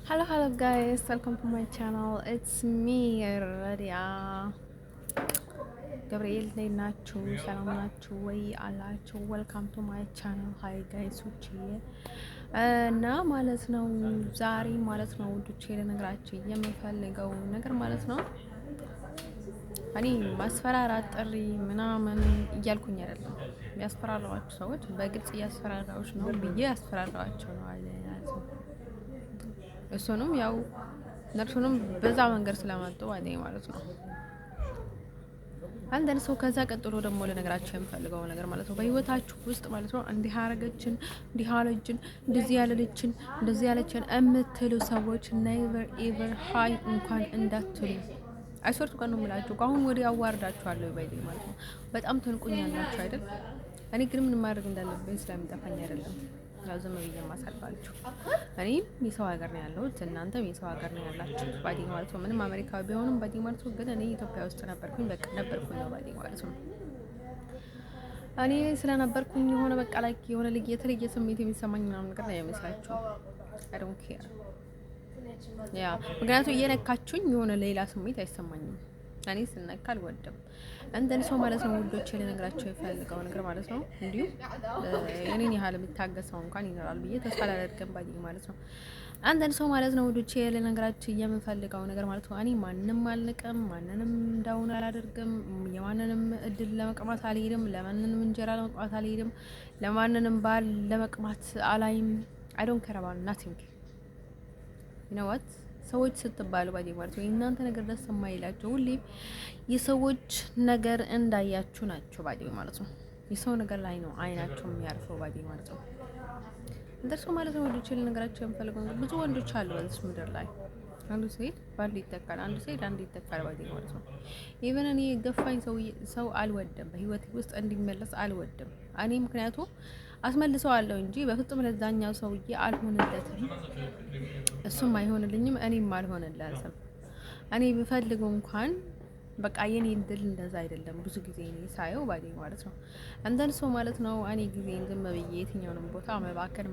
Hello guys, welcome to my channel. It's me, Radia. ገብርኤል ላይ ናችሁ? ሰላም ናችሁ ወይ አላችሁ? ዌልካም ቱ ማይ ቻናል። ሃይ ጋይስ ውጪ እና ማለት ነው ዛሬ ማለት ነው ውዶቼ ልነግራችሁ የምፈልገው ነገር ማለት ነው እኔ ማስፈራራት ጥሪ ምናምን እያልኩኝ አይደለም። ያስፈራራችሁ ሰዎች በግልጽ እያስፈራራዎች ነው ብዬ ያስፈራራቸው ነው አለ እሱንም ያው ነርሱንም በዛ መንገድ ስለመጡ ማለት ነው። አንደን ሰው ከዛ ቀጥሎ ደግሞ ለነገራችሁ የምፈልገው ነገር ማለት ነው በህይወታችሁ ውስጥ ማለት ነው እንዲህ አረገችን፣ እንዲህ አለችን፣ እንደዚህ ያለችን፣ እንደዚህ ያለችን የምትሉ ሰዎች ኔቨር ኤቨር ሃይ እንኳን እንዳትሉ። አይሶርቱ ቀን ነው የምላችሁ። አሁን ወዲያ አዋርዳችኋለሁ ባይዴ ማለት ነው። በጣም ትንቁኛላችሁ አይደል? እኔ ግን ምን ማድረግ እንዳለብኝ ስለሚጠፋኝ አይደለም ያው ዝም ብዬ ማሳልፋችሁ። እኔም የሰው ሀገር ነው ያለሁት፣ እናንተም የሰው ሀገር ነው ያላችሁት። ባዲ ማለት ነው ምንም አሜሪካዊ ቢሆንም ባዲ ማለት ነው ግን እኔ ኢትዮጵያ ውስጥ ነበርኩኝ። በቃ ነበርኩኝ ነው ባዲ ማለት ነው። እኔ ስለነበርኩኝ የሆነ በቃ ላይ የሆነ የተለየ ስሜት የሚሰማኝ ምናምን ነገር ነው የሚመስላችሁ። አይ ዶንት ኬር ያ ምክንያቱም እየነካችሁኝ የሆነ ሌላ ስሜት አይሰማኝም። እኔ ስነካ አልወድም። እንደን ሰው ማለት ነው ውዶቼ ልነግራቸው የፈልገው ነገር ማለት ነው እንዲሁ የኔን ያህል የሚታገሰው እንኳን ይኖራል ብዬ ተስፋ አላደርግም ባይ ማለት ነው። አንደን ሰው ማለት ነው ውዶቼ ልነግራቸው የምፈልገው ነገር ማለት ነው እኔ ማንንም አልንቅም፣ ማንንም እንዳውን አላደርግም፣ የማንንም እድል ለመቅማት አልሄድም፣ ለማንንም እንጀራ ለመቅማት አልሄድም፣ ለማንንም ባል ለመቅማት አላይም። አይ ዶንት ኬር አባውት ናቲንግ ዩ ኖ ዋት ሰዎች ስትባሉ ባዲ ማለት ነው እናንተ ነገር ደስ የማይላቸው ሁሌም የሰዎች ነገር እንዳያችሁ ናቸው ባዲ ማለት ነው። የሰው ነገር ላይ ነው አይናቸው የሚያርፈው ባዲ ማለት ነው። እንደርሱ ማለት ነው ወንዶች ልነግራቸው የምፈልገው ብዙ ወንዶች አሉ በዚህ ምድር ላይ። አንዱ ሴት ባንዱ ይተካል፣ አንዱ ሴት አንዱ ይተካል ባዲ ማለት ነው። ኢቨን እኔ ገፋኝ ሰው አልወድም፣ በህይወቴ ውስጥ እንዲመለስ አልወድም እኔ ምክንያቱም አስመልሰዋለሁ እንጂ በፍጹም ለዛኛው ሰውዬ አልሆንለትም፣ እሱም አይሆንልኝም፣ እኔም አልሆንለትም። እኔ ብፈልገው እንኳን በቃ የኔ እድል እንደዛ አይደለም። ብዙ ጊዜ እኔ ሳየው ባዲ ማለት ነው እንደን ሰው ማለት ነው እኔ ጊዜን ዝም ብዬ የትኛውንም ቦታ መባከን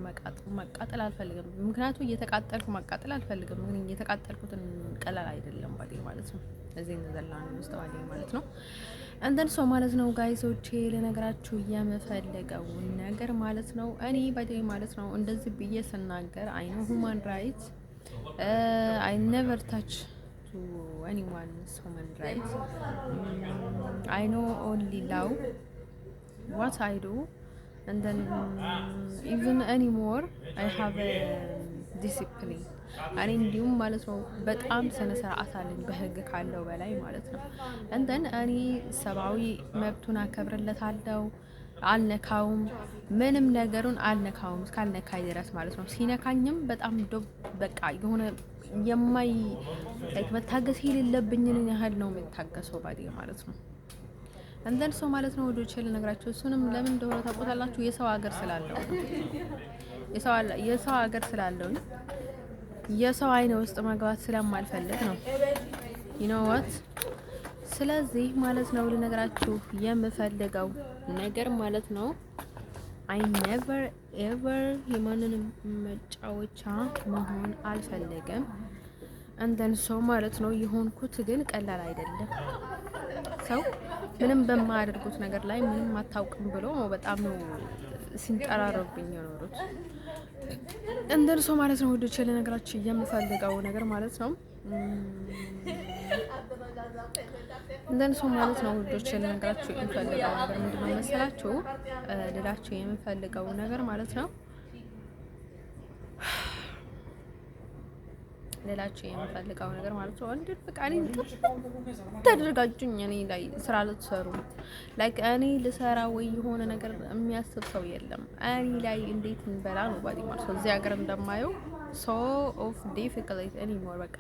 መቃጠል አልፈልግም። ምክንያቱም እየተቃጠልኩ ማቃጠል አልፈልግም። ግን እየተቃጠልኩትን ቀላል አይደለም ባዲ ማለት ነው። እዚህ እንደዘላን ውስጥ ባዲ ማለት ነው እንደን ሰው ማለት ነው ጋይሶቼ ለነገራችሁ የምፈልገው ነገር ማለት ነው እኔ ባዲ ማለት ነው እንደዚህ ብዬ ስናገር አይ ኖ ሁማን ራይትስ አይ ኔቨር ታች to anyone's human rights. I know only love what I do, and then even anymore I have a discipline. እኔ እንዲሁም ማለት ነው በጣም ስነ ስርዓት አለኝ በህግ ካለው በላይ ማለት ነው። and then እኔ ሰብአዊ መብቱን አከብርለታለሁ፣ አልነካውም፣ ምንም ነገሩን አልነካውም እስካልነካኝ ድረስ ማለት ነው። ሲነካኝም በጣም በቃ የሆነ መታገስ የሌለብኝን ያህል ነው የምታገሰው ባዲ ማለት ነው። እንደን ሰው ማለት ነው ወዶች ልነግራችሁ እሱንም ለምን እንደሆነ ታውቁታላችሁ። የሰው ሀገር ስላለው የሰው ሀገር ስላለው የሰው አይነ ውስጥ መግባት ስለማልፈልግ ነው። you know what ስለዚህ ማለት ነው ልነግራችሁ የምፈልገው ነገር ማለት ነው I never ever የማንንም መጫወቻ መሆን አልፈልግም። እንደን ሰው ማለት ነው የሆንኩት ግን ቀላል አይደለም። ሰው ምንም በማያደርጉት ነገር ላይ ምንም አታውቅም ብሎ በጣም ነው ሲንጠራረብኝ የኖሩት። እንደን ሰው ማለት ነው ወዶች ለነገራችሁ የምፈልገው ነገር ማለት ነው እንደን ሰው ማለት ነው ወዶች ለነገራችሁ የምፈልገው ነገር ምንድነው መሰላችሁ? ልላችሁ የምፈልገው ነገር ማለት ነው ሌላችሁ የምፈልገው ነገር ማለት ነው እንዴ በቃ እኔ ተደረጋችሁኝ እኔ ላይ ስራ ልትሰሩ ላይክ እኔ ልሰራ ወይ የሆነ ነገር የሚያስብ ሰው የለም። እኔ ላይ እንዴት እንበላ ነው ባዲ ማለት ነው። እዚህ ሀገር እንደማየው so of difficult anymore በቃ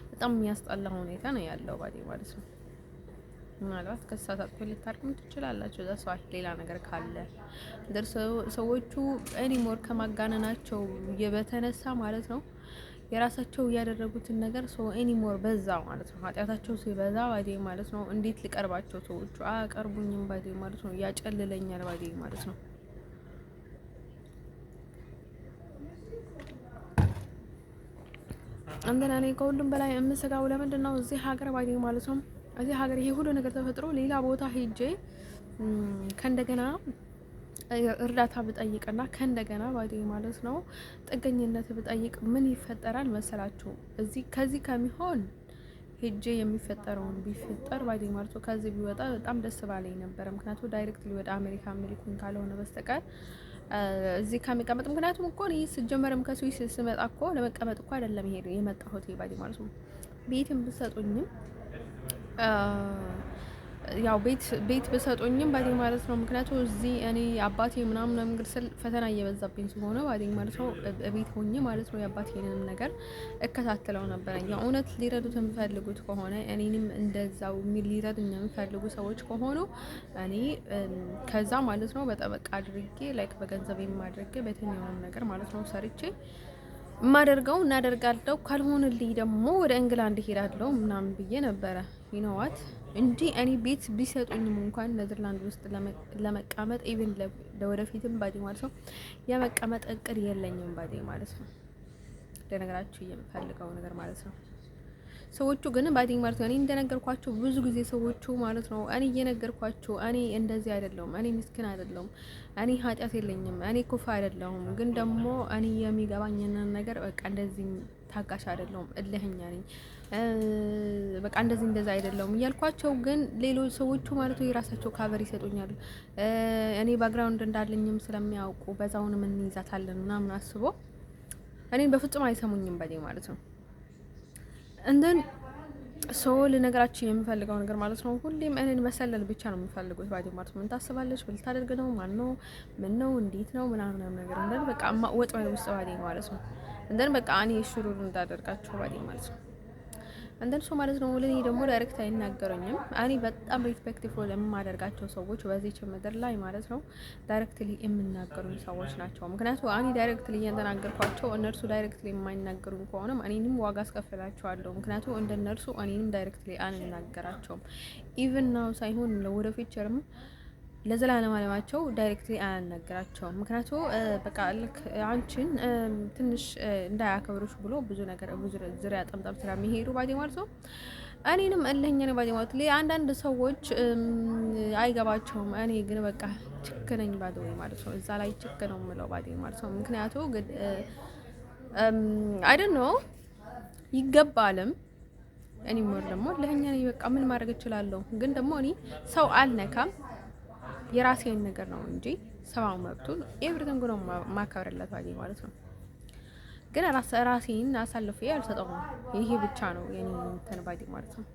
በጣም የሚያስጠላ ሁኔታ ነው ያለው ባዲ ማለት ነው። ምናልባት ከሳሳትኩ ልታርቁም ትችላላችሁ። ዛሷ ሌላ ነገር ካለ ሰዎቹ ኤኒሞር ከማጋነናቸው የበተነሳ ማለት ነው የራሳቸው ያደረጉትን ነገር ሶ ኤኒሞር በዛ ማለት ነው። ኃጢያታቸው ሲበዛ ባዲ ማለት ነው እንዴት ሊቀርባቸው ሰዎቹ አቀርቡኝም ባዲ ማለት ነው። ያጨልለኛል ባዲ ማለት ነው። እንደና እኔ ከሁሉም በላይ የምሰጋው ለምንድን ነው እዚህ ሀገር ባይ ማለት ነው እዚህ ሀገር ይሄ ሁሉ ነገር ተፈጥሮ ሌላ ቦታ ሄጄ ከእንደገና እርዳታ ብጠይቅና ከእንደገና ባዲ ማለት ነው ጥገኝነት ብጠይቅ ምን ይፈጠራል መሰላችሁ? ከዚህ ከሚሆን ሄጄ የሚፈጠረውን ቢፈጠር ባዲ ማለት ነው ከዚህ ቢወጣ በጣም ደስ ባለኝ ነበር። ምክንያቱም ዳይሬክትሊ ወደ አሜሪካ አሜሪካን ካልሆነ በስተቀር እዚህ ከመቀመጥ ምክንያቱም እኮ እኔ ስጀመርም ከስዊስ ስመጣ እኮ ለመቀመጥ እኮ አይደለም ይሄ የመጣሁት ባዲ ማለት ነው ቤትም ብሰጡኝም ያው ቤት በሰጡኝም ባዲ ማለት ነው። ምክንያቱም እዚህ እኔ አባቴ ምናምን ነገር ስል ፈተና እየበዛብኝ ስለሆነ ባዲ ማለት ነው ቤት ሆኜ ማለት ነው የአባቴንም ነገር እከታተለው ነበር። የእውነት ሊረዱት የሚፈልጉት ከሆነ እኔንም እንደዛው ሊረዱኝ የሚፈልጉ ሰዎች ከሆኑ እኔ ከዛ ማለት ነው በጠበቃ አድርጌ ላይክ በገንዘብ የማድረግ በየትኛውም ነገር ማለት ነው ሰርቼ ማደርገው እናደርጋለሁ። ካልሆነልኝ ደግሞ ወደ እንግላንድ ሄዳለሁ ምናምን ብዬ ነበረ ይነዋት እንጂ እኔ ቤት ቢሰጡኝም እንኳን ኔዘርላንድ ውስጥ ለመቀመጥ ኢቭን ለወደፊትም ባዲ ማለት ነው የመቀመጥ እቅድ የለኝም ባዲ ማለት ነው። ለነገራችሁ የምፈልገው ነገር ማለት ነው ሰዎቹ ግን ባዲ ማለት ነው እኔ እንደነገርኳቸው ብዙ ጊዜ ሰዎቹ ማለት ነው እኔ እየነገርኳቸው እኔ እንደዚህ አይደለሁም፣ እኔ ምስኪን አይደለሁም፣ እኔ ኃጢአት የለኝም፣ እኔ ኩፋ አይደለሁም። ግን ደግሞ እኔ የሚገባኝን ነገር በቃ እንደዚህ ታጋሽ አይደለሁም፣ እልህኛ ነኝ፣ በቃ እንደዚህ አይደለሁም እያልኳቸው ግን ሌሎች ሰዎቹ ማለት ነው የራሳቸው ካቨር ይሰጡኛል። እኔ ባክግራውንድ እንዳለኝም ስለሚያውቁ በዛውንም እንይዛታለን ምናምን አስቦ እኔን በፍጹም አይሰሙኝም ባዲ ማለት ነው። እንደን ሰው ልነግራችሁ የምፈልገው ነገር ማለት ነው ሁሌም እኔን መሰለል ብቻ ነው የሚፈልጉት ባዲ ማለት ነው። ምን ታስባለች? ምን ልታደርግ ነው? ማን ነው? ምን ነው? እንዴት ነው? ምናምን ነገር እንደን በቃ ወጥ ውስጥ ባዲ ማለት ነው እንደን በቃ እኔ ሹሩር እንዳደርጋቸው ባዲ ማለት ነው እንደን ሰው ማለት ነው። ለኔ ደግሞ ዳይሬክት አይናገሩኝም። እኔ በጣም ሪስፔክትፉል ለማደርጋቸው ሰዎች በዚህ ምድር ላይ ማለት ነው ዳይሬክትሊ የሚናገሩኝ ሰዎች ናቸው። ምክንያቱም እኔ ዳይሬክትሊ እየተናገርኳቸው እነርሱ ዳይሬክትሊ የማይናገሩኝ ከሆነም እኔንም ዋጋ አስከፍላቸዋለሁ። ምክንያቱም እንደነርሱ እኔንም ዳይሬክትሊ አንናገራቸውም። ኢቭን ናው ሳይሆን ለወደፊቸርም ለዘላለም አለማቸው ዳይሬክትሊ አያናገራቸውም። ምክንያቱም በቃ ልክ አንቺን ትንሽ እንዳያከብሩሽ ብሎ ብዙ ነገር ብዙ ዙሪያ ጠምጠም ስለሚሄዱ ባዲ ማለት ነው እኔንም እልህኛ ነው ባዲ ማለት ላይ አንዳንድ ሰዎች አይገባቸውም። እኔ ግን በቃ ችክ ነኝ ባዲ ማለት ነው እዛ ላይ ችክ ነው የምለው ባዲ ማለት ነው። ምክንያቱም ግን አይ ዶንት ኖ ይገባልም እኔ ሞር ደግሞ እልህኛ ነኝ በቃ ምን ማድረግ እችላለሁ። ግን ደግሞ እኔ ሰው አልነካም የራሴን ነገር ነው እንጂ ሰማው መብቱን ኤቭሪቲንግ ነው ማከብርለት ባዲ ማለት ነው። ግን ራሴን አሳልፌ አልሰጠውም። ይሄ ብቻ ነው የኔ እንትን ባዲ ማለት ነው።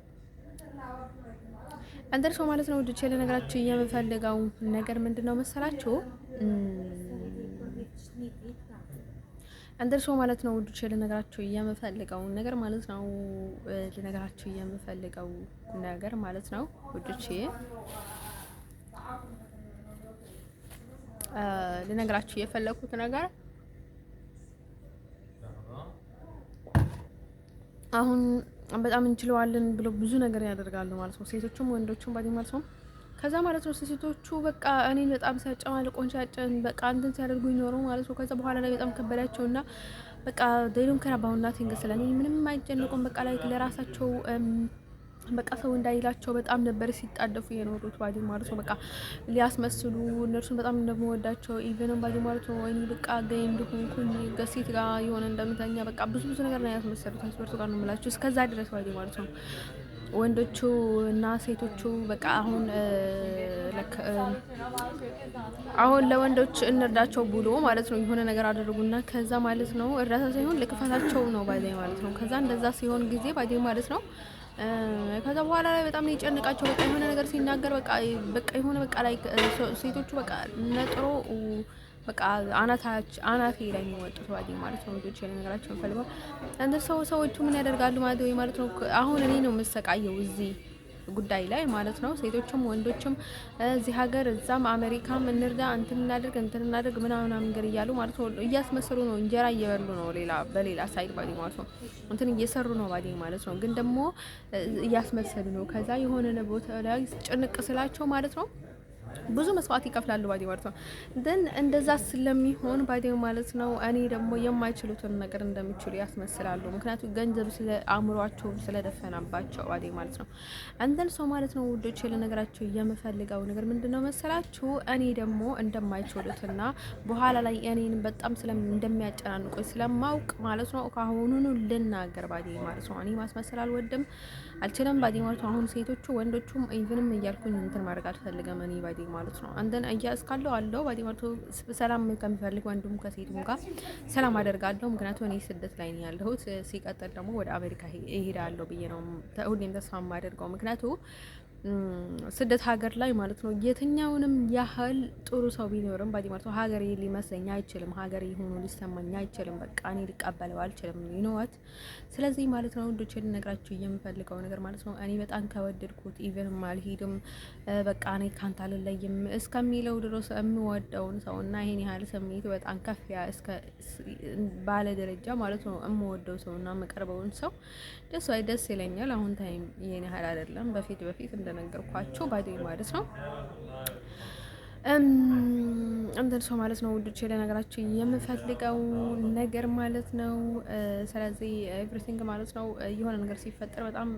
አንደርሶ ማለት ነው ወድቼ ለነገራችሁ የምፈልገው ነገር ምንድነው መሰላችሁ? አንደርሶ ማለት ነው ወድቼ ለነገራችሁ የምፈልገው ነገር ማለት ነው ለነገራችሁ የምፈልገው ነገር ማለት ነው ወድቼ ልነግራችሁ የፈለኩት ነገር አሁን በጣም እንችለዋለን ብሎ ብዙ ነገር ያደርጋሉ ማለት ነው ሴቶቹም ወንዶቹም ባዲ ማለት ነው። ከዛ ማለት ነው ሴቶቹ በቃ እኔን በጣም ሲያጨማልቁኝ ሲያጨን በቃ እንትን ሲያደርጉኝ ኖሮ ማለት ነው። ከዛ በኋላ ላይ በጣም ከበዳቸውና በቃ ዴሉን ከራባውና ትንገስለኝ ምንም አይጨንቁም። በቃ ላይ ለራሳቸው በቃ ሰው እንዳይላቸው በጣም ነበር ሲጣደፉ የኖሩት ባዲ ማለት ነው። በቃ ሊያስመስሉ እነርሱን በጣም እንደምወዳቸው ኢቨንም ባዲ ማለት ነው ወይኔ በቃ ገይ እንደሆንኩኝ ከሴት ጋር የሆነ እንደምተኛ በቃ ብዙ ነገር ነው ያስመሰሉት። አስበርቱ ጋር ነው የምላችሁ እስከዛ ድረስ ባዲ ማለት ነው። ወንዶቹ እና ሴቶቹ በቃ አሁን ለወንዶች እንርዳቸው ብሎ ማለት ነው የሆነ ነገር አደረጉና ከዛ ማለት ነው እርዳታ ሳይሆን ለክፋታቸው ነው ባዲ ማለት ነው። ከዛ እንደዛ ሲሆን ጊዜ ባዲ ማለት ነው ከዛ በኋላ ላይ በጣም ነው የጨነቃቸው። በቃ የሆነ ነገር ሲናገር በቃ የሆነ በቃ ላይ ሴቶቹ በቃ ነጥሮ በቃ አናቴ ላይ የሚወጡት ባዲ ማለት ነው። ልጆች ነገራቸው ፈልገው እንደ ሰዎቹ ምን ያደርጋሉ ማለት ነው። አሁን እኔ ነው የምሰቃየው እዚህ ጉዳይ ላይ ማለት ነው። ሴቶችም ወንዶችም እዚህ ሀገር እዛም አሜሪካም እንርዳ እንትን እናድርግ ምናምን ነገር እያሉ ማለት ነው እያስመሰሉ ነው። እንጀራ እየበሉ ነው በሌላ ሳይድ ባዲ ማለት ነው እንትን እየሰሩ ነው ባዲ ማለት ነው። ግን ደግሞ እያስመሰሉ ነው። ከዛ የሆነ ቦታ ላይ ጭንቅ ስላቸው ማለት ነው ብዙ መስዋዕት ይከፍላሉ ባዲ ማለት ነው። ግን እንደዛ ስለሚሆን ባዲ ማለት ነው እኔ ደግሞ የማይችሉትን ነገር እንደሚችሉ ያስመስላሉ። ምክንያቱም ገንዘብ ስለ አእምሯቸው ስለደፈናባቸው ባዲ ማለት ነው። አንተን ሰው ማለት ነው ውዶች ለነገራቸው የምፈልገው ነገር ምንድነው መሰላችሁ? እኔ ደግሞ እንደማይችሉትና በኋላ ላይ እኔን በጣም እንደሚያጨናንቁኝ ስለማውቅ ማለት ነው ካሁኑኑ ልናገር ባዲ ማለት ነው። እኔ ማስመሰል አልወድም አልችልም ባዲ ማለት ነው። አሁን ሴቶቹ ወንዶቹም ኢቭንም እያልኩኝ እንትን ማድረግ አልፈልግም እኔ ባዲ ማለት ነው። አንተን እስካለው አለው ባዲ ማለት ነው። ሰላም ከሚፈልግ ወንዱም ከሴቱም ጋር ሰላም አደርጋለሁ። ምክንያቱም እኔ ስደት ላይ ነው ያለሁት። ሲቀጥል ደግሞ ወደ አሜሪካ እሄዳለሁ ብዬ ነው ሁሌም ተስፋ የማደርገው። ምክንያቱም ስደት ሀገር ላይ ማለት ነው የትኛውንም ያህል ጥሩ ሰው ቢኖርም ባዲ ማለት ነው ሀገሬ ሊመስለኝ አይችልም። ሀገሬ ሆኖ ሊሰማኝ አይችልም። በቃ እኔ ሊቀበለው አልችልም። ይኖዋት ስለዚህ ማለት ነው ወንዶች ልነግራችሁ የምፈልገው ነገር ማለት ነው እኔ በጣም ከወደድኩት ኢቨን አልሄድም በቃ እኔ ካንተ አልለይም እስከሚለው ድረስ የምወደውን ሰው እና ይሄን ያህል ስሜት በጣም ከፍ ባለ ደረጃ ማለት ነው የምወደው ሰው እና የምቀርበውን ሰው ደስ ይለኛል። አሁን ታይም ይሄን ያህል አይደለም። በፊት እንደነገርኳችሁ ባዲ ማለት ነው እንትን ሰው ማለት ነው ውዶቼ ለነገራችሁ የምፈልገው ነገር ማለት ነው። ስለዚህ ኤቭሪቲንግ ማለት ነው የሆነ ነገር ሲፈጠር በጣም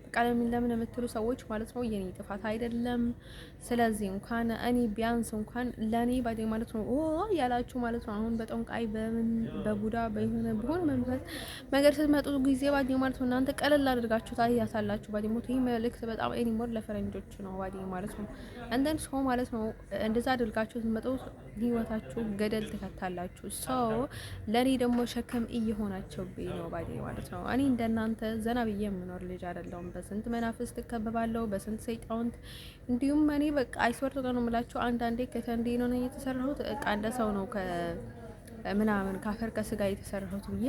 በቃ ለምን የምትሉ ሰዎች ማለት ነው የኔ ጥፋት አይደለም። ስለዚህ እንኳን እኔ ቢያንስ እንኳን ለኔ ባዲ ማለት ነው ያላችሁ ማለት ነው አሁን በጠንቋይ በቡዳ በሆነ መንፈስ ነገር ስትመጡ ጊዜ ባዲ ማለት ነው እናንተ ቀለል አድርጋችሁ ታያሳላችሁ። ባዲ ሞት ይሄ መልእክት በጣም ኤኒሞር ለፈረንጆች ነው ባዲ ማለት ነው። እንደን ሰው ማለት ነው እንደዛ አድርጋችሁ ስትመጡ ህይወታችሁ ገደል ትከታላችሁ። ሰው ለኔ ደግሞ ሸክም እየሆናችሁብኝ ነው ባዲ ማለት ነው። እኔ እንደናንተ ዘና ብዬ የምኖር ልጅ አይደለሁም። በስንት መናፍስት እከበባለሁ፣ በስንት ሰይጣውንት እንዲሁም እኔ በቃ አይስወርት ነው የምላችሁ። አንዳንዴ ከተንዴ ነው የተሰራሁት እቃ እንደ ሰው ነው ምናምን ካፈር ከስጋ የተሰራሁት ብዬ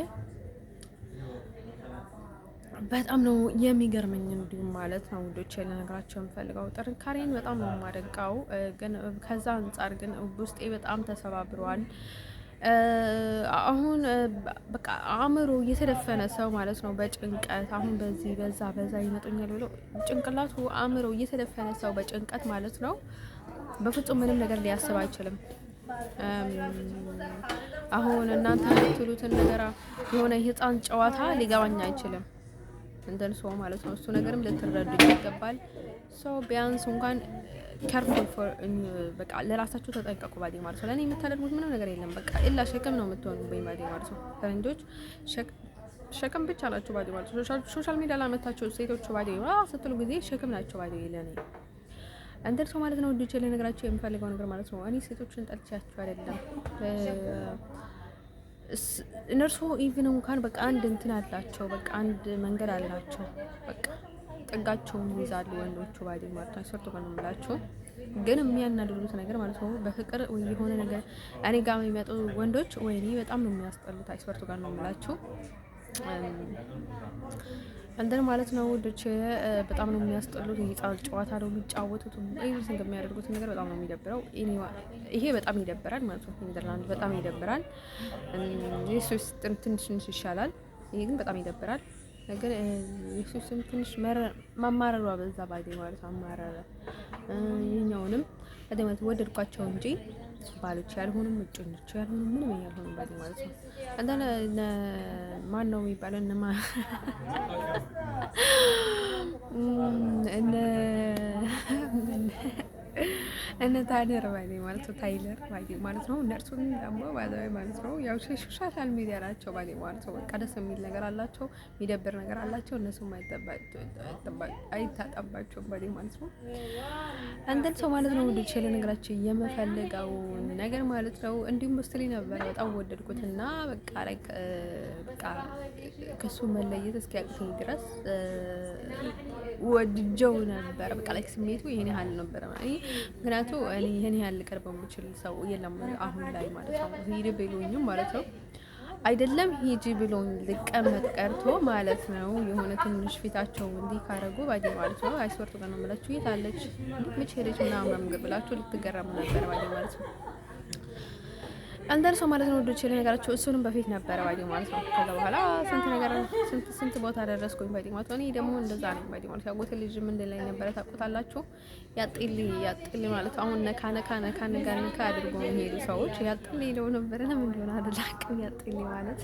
በጣም ነው የሚገርመኝ። እንዲሁም ማለት ነው ውዶቼ ለነገራቸው የምፈልገው ጥንካሬን በጣም ነው የማደንቀው። ግን ከዛ አንጻር ግን ውስጤ በጣም ተሰባብሯል። አሁን በቃ አእምሮ እየተደፈነ ሰው ማለት ነው በጭንቀት አሁን በዚህ በዛ ይመጡኛል ብሎ ጭንቅላቱ አእምሮ እየተደፈነ ሰው በጭንቀት ማለት ነው በፍጹም ምንም ነገር ሊያስብ አይችልም። አሁን እናንተ የምትሉትን ነገር የሆነ የህፃን ጨዋታ ሊገባኝ አይችልም። እንደን ሰው ማለት ነው እሱ ነገርም ልትረዱ ይገባል። ሰው ቢያንስ እንኳን ካርፉል ፎር በቃ ለራሳችሁ ተጠንቀቁ ባዲ ማለት ነው። ለኔ የምታደርጉት ምንም ነገር የለም። በቃ ኢላ ሸክም ነው የምትሆኑብኝ ባዲ ማለት ነው። ፈረንጆች ሸክም ብቻ ናቸው ባዲ ማለት ነው። ሶሻል ሚዲያ ላይ መታችሁ ሴቶቹ ባዲ ስትሉ ጊዜ ሸክም ናቸው ባዲ ለኔ እንደን ሰው ማለት ነው። ወንዶች ለነገራችሁ የምፈልገው ነገር ማለት ነው እኔ ሴቶችን ጠልቻችሁ አይደለም። እነርሱ ኢቭን እንኳን በቃ አንድ እንትን አላቸው። በቃ አንድ መንገድ አላቸው። በቃ ጥጋቸውን ይዛሉ ወንዶቹ ባዲ ማለት ነው። ሰርቶ ነው የምላችሁ። ግን የሚያናድዱት ነገር ማለት ነው በፍቅር ወይ የሆነ ነገር እኔ ጋር የሚመጡ ወንዶች ወይኔ በጣም ነው የሚያስጠሉት። አይስወርቱ ጋር ነው የምላችሁ እንትን ማለት ነው ወንዶች በጣም ነው የሚያስጠሉት። የህፃን ጨዋታ ነው የሚጫወቱት። ኤቭሪቲንግ የሚያደርጉት ነገር በጣም ነው የሚደብረው። ይሄ በጣም ይደብራል ማለት ነው። ኔዘርላንድ በጣም ይደብራል። ኢየሱስ ትንሽ ይሻላል። ይሄ ግን በጣም ይደብራል። ነገር ኢየሱስም ትንሽ ማማረሯ በዛ ባዲ ማለት አማረረ። ይሄኛውንም ማለት ወደድኳቸው እንጂ ባሎች ያልሆኑም እጮኞች ያልሆኑም ምንም ያልሆኑም ባዲ ማለት ነው። አንተ ማን ነው የሚባለው እነ ታይለር ባዲ ማለት ነው። ታይለር ባዲ ማለት ነው። እነርሱን ደግሞ ባዛዊ ማለት ነው ያው ሶሻል ሚዲያ ናቸው ባዲ ማለት ነው። በቃ ደስ የሚል ነገር አላቸው፣ የሚደብር ነገር አላቸው። እነሱም አይታጠባቸውም ባዲ ማለት ነው። አንተን ሰው ማለት ነው ወደ ቸለ ነገራችን የምፈልገው ነገር ማለት ነው። እንዲሁም በስተሊ ነበር በጣም ወደድኩትና በቃ ከሱ መለየት እስኪያቅተኝ ድረስ ወድጀው ነበር። በቃ ላይ ስሜቱ ይሄን ያህል ነበር ማለት ነው። ምክንያቱም እኔ ይሄን ያህል ቀርበው የምችል ሰው የለም አሁን ላይ ማለት ነው። ሂድ ብሎኝም ማለት ነው አይደለም ሂጂ ብሎኝ ልቀመጥ ቀርቶ ማለት ነው። የሆነ ትንሽ ፊታቸው እንዲህ ካረጉ ባዲ ማለት ነው አይስወርቱ ጋር ነው የምላችሁ። የት አለች መቼ ሄደች ምናምን ብላችሁ ልትገረሙ ነበር ባዲ ማለት ነው። አንደርሶ ማለት ነው ወዶቼ ለነገራቸው እሱንም በፊት ነበረ ባዲ ማለት ነው። ከዛ በኋላ ስንት ነገር ስንት ቦታ ደረስኩኝ ባዲ ማለት ነው። እኔ ደግሞ እንደዛ ነኝ ባዲ ማለት ያጎቴ ልጅ ምን ላይ ነበረ ታውቁታላችሁ? ያጥሊ ማለት አሁን ነካ አድርጎ የሚሄዱ ሰዎች ያጥሊ ነው ነበር እና ምን እንደሆነ አላውቅም። ያጥሊ ማለት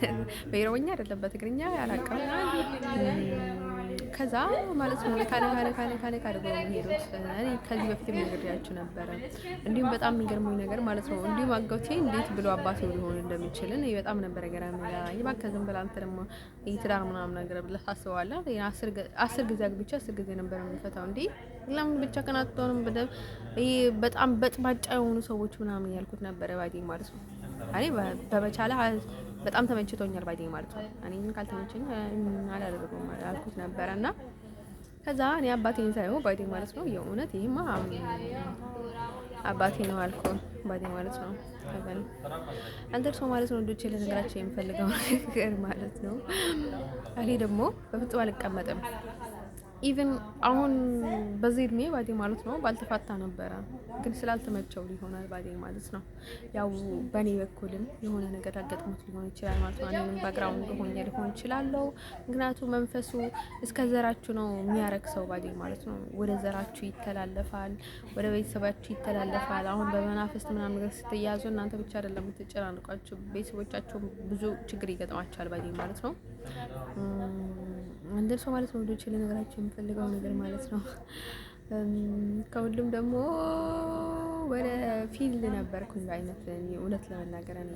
በኢሮኛ አይደለም በትግርኛ አላውቅም። ከዛ ማለት ነው ነካ አድርጎ የሚሄዱት እኔ ከዚህ በፊት ነግሬያችሁ ነበረ። እንዲሁም በጣም የሚገርመኝ ነገር ማለት ነው እንዲሁም አጎቴ እንዴት ብሎ አባቴ ሊሆን እንደሚችል እኔ በጣም ነበር ገራሚ ይባከ ዝም ብላ አንተ ደግሞ ትዳር ምናምን ነገር ብለህ ታስበዋለህ። 10 ጊዜ አግብቼ 10 ጊዜ ነበር የምፈታው እንዴ ለምን ብቻ ከናተውንም በጣም በጥባጫ የሆኑ ሰዎች ምናምን ያልኩት ነበር ባዲ ማለት ነው። እኔ በመቻለ በጣም ተመችቶኛል ባዲ ማለት ነው። እኔ ግን ካልተመቸኝ አላደርገውም አልኩት ነበርና ከዛ እኔ አባቴን ሳይሆን ባዲ ማለት ነው የእውነት ይሄማ አባቴ ነው አልኩ ባዲ ማለት ነው። ታበል አንደርሶ ማለት ነው ልጆቼ ለነገራቸው የምፈልገው ነገር ማለት ነው። እኔ ደግሞ በፍጹም አልቀመጥም። ኢቭን አሁን በዚህ እድሜ ባዲ ማለት ነው ባልተፋታ ነበረ ግን ስላልተመቸው ሊሆናል ባዲ ማለት ነው። ያው በኔ በኩልም የሆነ ነገር አጋጥሞት ሊሆን ይችላል ማለት ነው። እኔም ባግራውንድ ሆኜ ሊሆን ይችላል። ምክንያቱም መንፈሱ እስከ ዘራችሁ ነው የሚያረክሰው ባዲ ማለት ነው። ወደ ዘራችሁ ይተላለፋል፣ ወደ ቤተሰባችሁ ይተላለፋል። አሁን በመናፍስት ምናምን ነገር ስትያዙ እናንተ ብቻ አይደለም የምትጨናንቋችሁ፣ ቤተሰቦቻችሁ ብዙ ችግር ይገጥማቸዋል ባዲ ማለት ነው። አንደርሶ ማለት ነው ልጆቼ ለነገራቸው የምፈልገው ነገር ማለት ነው። ከሁሉም ደግሞ ወደ ፊልድ ነበርኩኝ በአይነት እውነት ለመናገር እኔ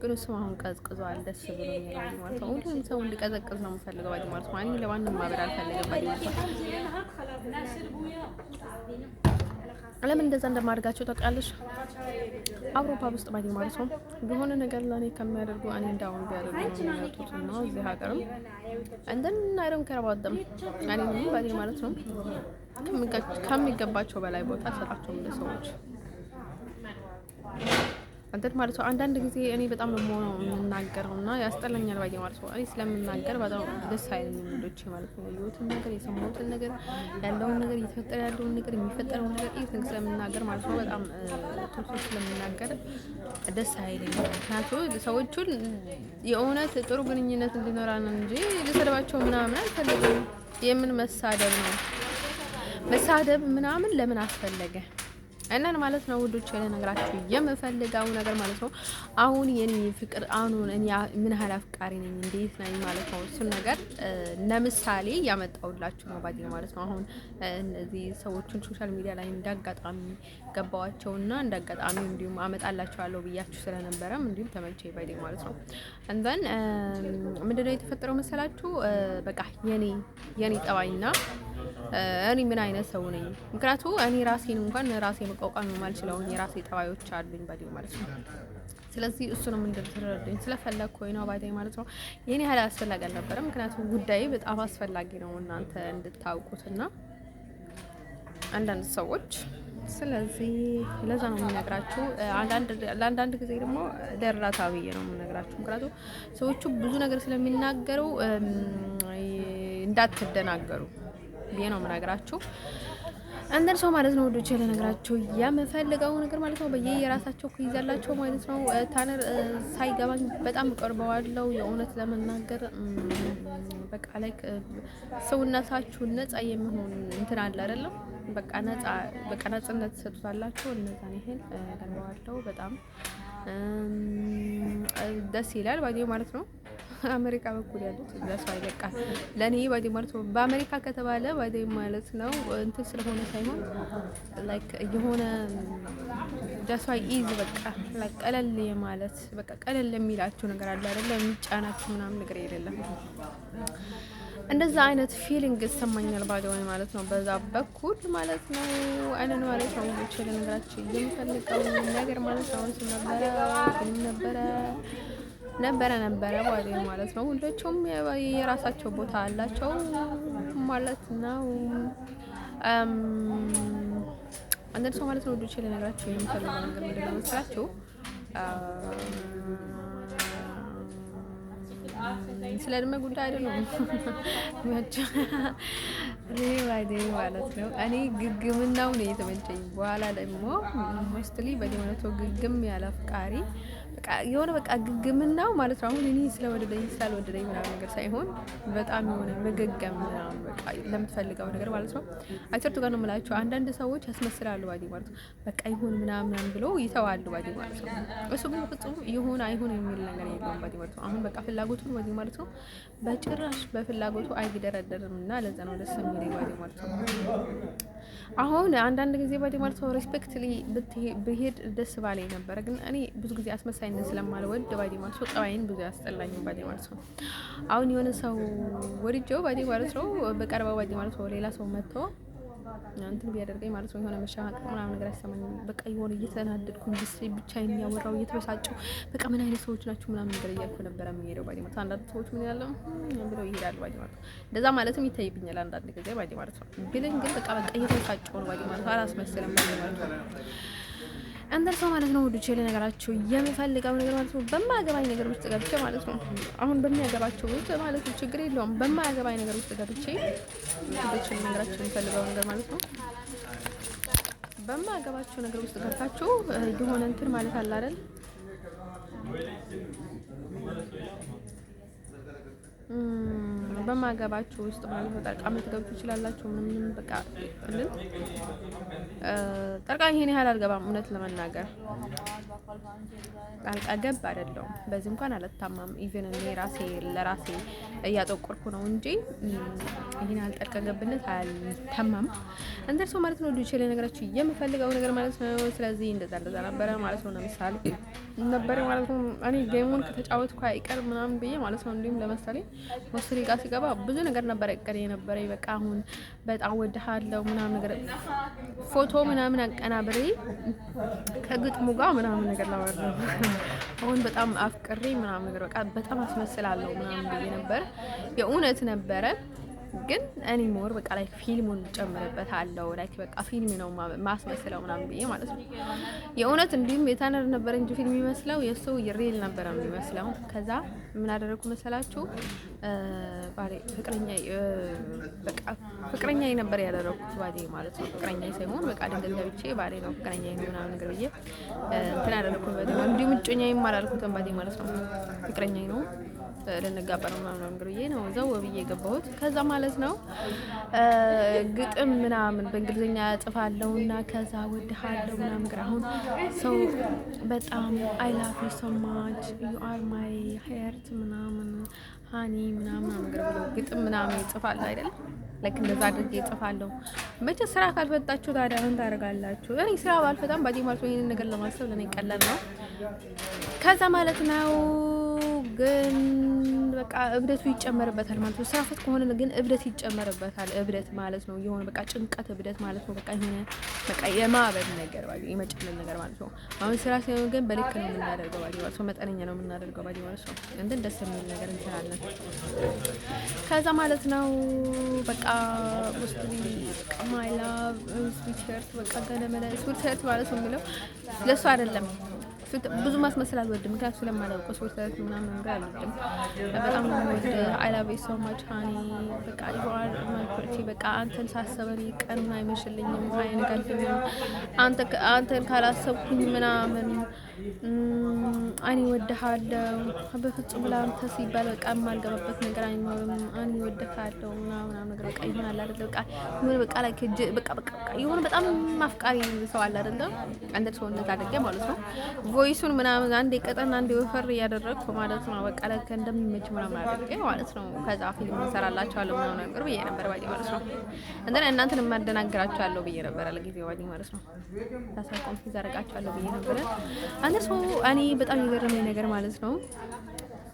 ግን እሱም አሁን ቀዝቅዟል። ደስ ብሎኛል ማለት ነው። ሁሉም ሰው እንዲቀዘቅዝ ነው የምፈልገው ማለት ነው። እኔ ለማንም ማበር አልፈልግም ማለት ነው። ለምን እንደዛ እንደማድረጋቸው ታውቃለሽ? አውሮፓ ውስጥ ባዲ ማለት ነው የሆነ ነገር ለኔ ከሚያደርጉ እኔ እንዳውን ቢያደርጉ ነው የሚወጡት እና እዚህ ሀገርም እንደን አይደም ከረባደም እኔ ምን ባዲ ማለት ነው ከሚገባቸው በላይ ቦታ ሰጣቸው ለሰዎች አንተት ማለት ነው። አንዳንድ ጊዜ እኔ በጣም ነው የምናገረውና ያስጠላኛል ባዲ ማለት ነው። እኔ ስለምናገር በጣም ደስ አይለኝም ልጆቼ ማለት ነው። ያየሁትን ነገር የሰማሁትን ነገር ያለውን ነገር እየተፈጠረ ያለውን ነገር የሚፈጠረውን ነገር ኢቭን ስለምናገር ማለት ነው በጣም ቶሎ ስለምናገር ደስ አይለኝም። ምክንያቱም ሰዎቹን የእውነት ጥሩ ግንኙነት እንዲኖራን እንጂ ልሰድባቸው ምናምን አልፈልግም። የምን መሳደብ ነው? መሳደብ ምናምን ለምን አስፈለገ? እናን ማለት ነው ውዶች ለነገራችሁ የምፈልገው ነገር ማለት ነው። አሁን የኔ ፍቅር አሁን እኔ ምን ያህል አፍቃሪ ነኝ እንዴት ነኝ ማለት ነው። እሱን ነገር ለምሳሌ ያመጣውላችሁ ነው ባዲ ማለት ነው። አሁን እነዚህ ሰዎችን ሶሻል ሚዲያ ላይ እንዳጋጣሚ ገባዋቸውና እንዳጋጣሚ እንዲሁም አመጣላችኋለሁ ብያችሁ ስለነበረም እንዲሁም ተመቸኝ ባዲ ማለት ነው። እንደን ምንድነው የተፈጠረው መሰላችሁ? በቃ የኔ ጠባይና እኔ ምን አይነት ሰው ነኝ? ምክንያቱም እኔ ራሴን እንኳን ራሴ መቋቋም የማልችለው የራሴ ጠባዮች አሉኝ ባዲ ማለት ነው። ስለዚህ እሱንም እንድትረዱኝ ስለፈለኩኝ ነው ባዲ ማለት ነው። የኔ ያህል አስፈላጊ አልነበረም። ምክንያቱም ጉዳይ በጣም አስፈላጊ ነው እናንተ እንድታውቁትና አንዳንድ ሰዎች ስለዚህ ለዛ ነው የምነግራችሁ። ለአንዳንድ ጊዜ ደግሞ ደራታ ብዬ ነው የምነግራችሁ። ምክንያቱም ሰዎቹ ብዙ ነገር ስለሚናገሩ እንዳትደናገሩ ብዬ ነው የምነግራችሁ። አንደር ሰው ማለት ነው ወዶቼ ለነገራችሁ የምፈልገው ነገር ማለት ነው። በየራሳቸው ይዛላቸው ማለት ነው። ታነር ሳይገባኝ በጣም ቀርበዋለው የእውነት ለመናገር በቃ ላይ ሰውነታችሁ ነፃ የሚሆን እንትን አለ አይደለም? በቃ ነፃነት ተሰጥቷላችሁ። እነዛን ይሄን ቀርበዋለው በጣም ደስ ይላል ባዲ ማለት ነው። አሜሪካ በኩል ያሉት ለሷ ይለቃል ለኔ ባዲ ማለት ነው። በአሜሪካ ከተባለ ባዲ ማለት ነው እንትን ስለሆነ ሳይሆን ላይክ የሆነ ለሷ ኢዝ በቃ ላይክ ቀለል ማለት በቃ ቀለል የሚላችሁ ነገር አለ አይደል? የሚጫናችሁ ምናምን ነገር የለም። እንደዛ አይነት ፊሊንግ ይሰማኛል ባዲ ማለት ነው። በዛ በኩል ማለት ነው አይነን ማለት ነው ብቻ ለነገራችሁ የምፈልገው ነገር ማለት ነው ነበረ ባዲ ማለት ነው። ሁላቸውም የራሳቸው ቦታ አላቸው ማለት ነው። አንደር ሰው ማለት ነው ወዶቼ ለነገራችሁ የምፈልገው ነገር ምንድነው መሰላችሁ? ስለ እድሜ ጉዳይ አይደለም ማለት ነው። እኔ ግግምናው ነው የተመቸኝ። በኋላ ደግሞ ሞስትሊ በዲሞኖቶ ግግም ያለ አፍቃሪ በቃ የሆነ በቃ ግግምናው ማለት ነው። አሁን እኔ ስለወደደኝ ስላልወደደኝ ምናምን ነገር ሳይሆን በጣም የሆነ መገገም ምናምን በቃ ለምትፈልገው ነገር ማለት ነው። አይተርቱ ጋር ነው የምላቸው። አንዳንድ ሰዎች ያስመስላሉ ባዲ ማለት ነው። በቃ ይሁን ምናምን ብሎ ይተዋሉ ባዲ ማለት ነው። እሱ ግን ፍጹም ይሁን አይሁን የሚል ነገር የለውም ባዲ ማለት ነው። አሁን በቃ ፍላጎቱ ባዲ ማለት ነው። በጭራሽ በፍላጎቱ አይደረደርም እና ለዛ ነው ደስ የሚለኝ ባዲ ማለት ነው። አሁን አንዳንድ ጊዜ ባዲ ማለት ነው ሪስፔክትሊ ብሄድ ደስ ባለኝ ነበረ። ግን እኔ ብዙ ጊዜ አስመሳይነት ስለማልወድ ባዲ ማለት ነው ጠባይን ብዙ ያስጠላኝ ባዲ ማለት ነው። አሁን የሆነ ሰው ወድጄው ባዲ ማለት ነው በቀርበው ባዲ ማለት ነው ሌላ ሰው መጥቶ እንትን ቢያደርገኝ ማለት ነው የሆነ መሻማቀቅ ምናምን ነገር አይሰማኝም። በቃ የሆነ እየተናደድኩኝ ብቻዬን እያወራሁ እየተበሳጨሁ በቃ ምን አይነት ሰዎች ናችሁ ምናምን ነገር እያልኩ ነበረ የሚሄደው ባዲ ማለት ነው። አንዳንድ ሰዎች ምን ያለው ብለው ይሄዳሉ ባዲ ማለት ነው። እንደዛ ማለትም ይታይብኛል አንዳንድ ጊዜ ባዲ ማለት ነው። ቢለኝ ግን በቃ እየተበሳጨሁ ነው ባዲ ማለት ነው። አላስመስልም ባዲ ማለት ነው። አንዳንድ ሰው ማለት ነው ወዱቼ ለነገራቸው የምፈልገው ነገር ማለት ነው በማያገባኝ ነገር ውስጥ ገብቼ ማለት ነው። አሁን በሚያገባቸው ውስጥ ማለት ነው ችግር የለውም። በማያገባኝ ነገር ውስጥ ገብቼ ወዱቼ ለነገራቸው የምፈልገው ነገር ማለት ነው በማያገባቸው ነገር ውስጥ ገብታችሁ የሆነ እንትን ማለት አለ አይደል? በማያገባችሁ ውስጥ ማለት ነው ጠርቃ ልትገቡ ትችላላችሁ። ምንም በቃ እንዴ ጠርቃ ይሄን ያህል አልገባም እውነት ለመናገር ጣልቃ ገብ አይደለም። በዚህ እንኳን አልታማም። ኢቭን እኔ ራሴ ለራሴ እያጠቆርኩ ነው እንጂ ይሄን አልጠልቀ ገብነት አልታማም። እንደርሶ ማለት ነው ልጅ ለነገራችሁ የምፈልገው ነገር ማለት ነው። ስለዚህ እንደዛ ነበረ ማለት ነው። ለምሳሌ ነበር ማለት ነው እኔ ጌሙን ከተጫወትኩ አይቀር ምናምን ብዬ ማለት ነው። እንዲሁም ለምሳሌ ወስሪ ጋር ሲገባ ብዙ ነገር ነበር እቅድ የነበረ በቃ አሁን በጣም ወድሃለሁ ምናምን ነገር ፎቶ ምናምን አቀናብሬ ከግጥሙ ጋር ምናምን ነገር ላወራው አሁን በጣም አፍቅሬ ምናምን ነገር በቃ በጣም አስመስላለሁ ምናምን ብዬ ነበር። የእውነት ነበረ ግን እኔ ሞር በቃ ላይክ ፊልሙን ጨምርበታለሁ ላይክ በቃ ፊልም ነው ማስመስለው ምናምን ብዬ ማለት ነው። የእውነት እንዲሁም የታነር ነበር እንጂ ፊልም የሚመስለው የሱ የሪል ነበር የሚመስለው። ከዛ ምን አደረኩ መሰላችሁ? ባሌ ፍቅረኛ ነበር ያደረኩት ባሌ ማለት ነው። ፍቅረኛ ሳይሆን በቃ ድንገት ገብቼ ባሌ ነው ፍቅረኛ ምናምን ነገር ብዬ እንትን አደረኩት ባሌ ነው። እንዲሁም እጮኛዬም አላልኩትም ባሌ ማለት ነው። ፍቅረኛ ነው ልንጋባ ነው ምናምን ነገር ብዬ ነው ዘው ብዬ የገባሁት። ከዛ ማለት ነው ግጥም ምናምን በእንግሊዝኛ ጽፋለሁና ከዛ ወድሃለሁ ምናምን ነገር አሁን ሰው በጣም አይ ላቭ ዩ ሶ ማች ዩ አር ማይ ሄርት ምናምን ሃኒ ምናምን ነገር ብሎ ግጥም ምናምን ይጽፋል አይደል? ለክ እንደዛ አድርጌ እጽፋለሁ። መቼ ስራ ካልፈታችሁ ታዲያ ምን ታደርጋላችሁ? እኔ ስራ ባልፈታም ባዲ ማለት ነው ይሄንን ነገር ለማሰብ ለኔ ቀላል ነው። ከዛ ማለት ነው ግን በቃ እብደቱ ይጨመርበታል ማለት ነው። ስራ ፈት ከሆነ ግን እብደት ይጨመርበታል። እብደት ማለት ነው የሆነ በቃ ጭንቀት እብደት ማለት ነው። በቃ ይሄን በቃ የማበድ ነገር ባዲ የመጨመር ነገር ማለት ነው። አሁን ስራ ሲሆን ግን በልክ ነው የምናደርገው ባዲ ማለት ነው። መጠነኛ ነው የምናደርገው ባዲ ማለት ነው። እንዴ ደስ የሚል ነገር እንሰራለን። ከዛ ማለት ነው በቃ ሙስሊም በቃ ማይ ላቭ ስዊት ሄርት በቃ ገነመለ ስዊት ሄርት ማለት ነው የሚለው ለሱ አይደለም። ብዙ ማስመሰል አልወድም። ምክንያቱም ስለማላውቀው ሰዎች ታሪክ ምናምን ነገር አልወድም። በጣም ነው ወድ አይ ላቭ ዩ ሶ ማች ሃኒ በቃ ይዋር ማልኩርቲ በቃ አንተን ሳሰበኝ ቀን አይመሽልኝም አይነጋልኝም አንተን ካላሰብኩኝ ምናምን አኒ ወድሃለሁ በፍጹም ላንተ ሲባል በቃ የማልገባበት ነገር አይኖርም። አኒ ወድሃለሁ ምናምን ነገር በቃ ይሆናል አይደል? በቃ ላይ በቃ ይሆን በጣም ማፍቃሪ ሰው አለ አይደል? አንድ ሰው እንደታደገ ማለት ነው። ቮይሱን ምናምን አንዴ ቀጠና አንዴ ወፈር እያደረግኩ ማለት ነው። በቃ ለከ እንደሚመች ምናምን አድርጌ ማለት ነው። ከዛ ፊልም እንሰራላችኋለሁ ምናምን ነገር ብዬ ነበር ባዲ ማለት ነው። እንደና እናንተን የማደናግራችኋለሁ ብዬ ነበር ለጊዜው ባዲ ማለት ነው። ታሳቆም ይዛረጋችኋለሁ ብዬ ነበር። አንድ ሰው እኔ በጣም የገረመኝ ነገር ማለት ነው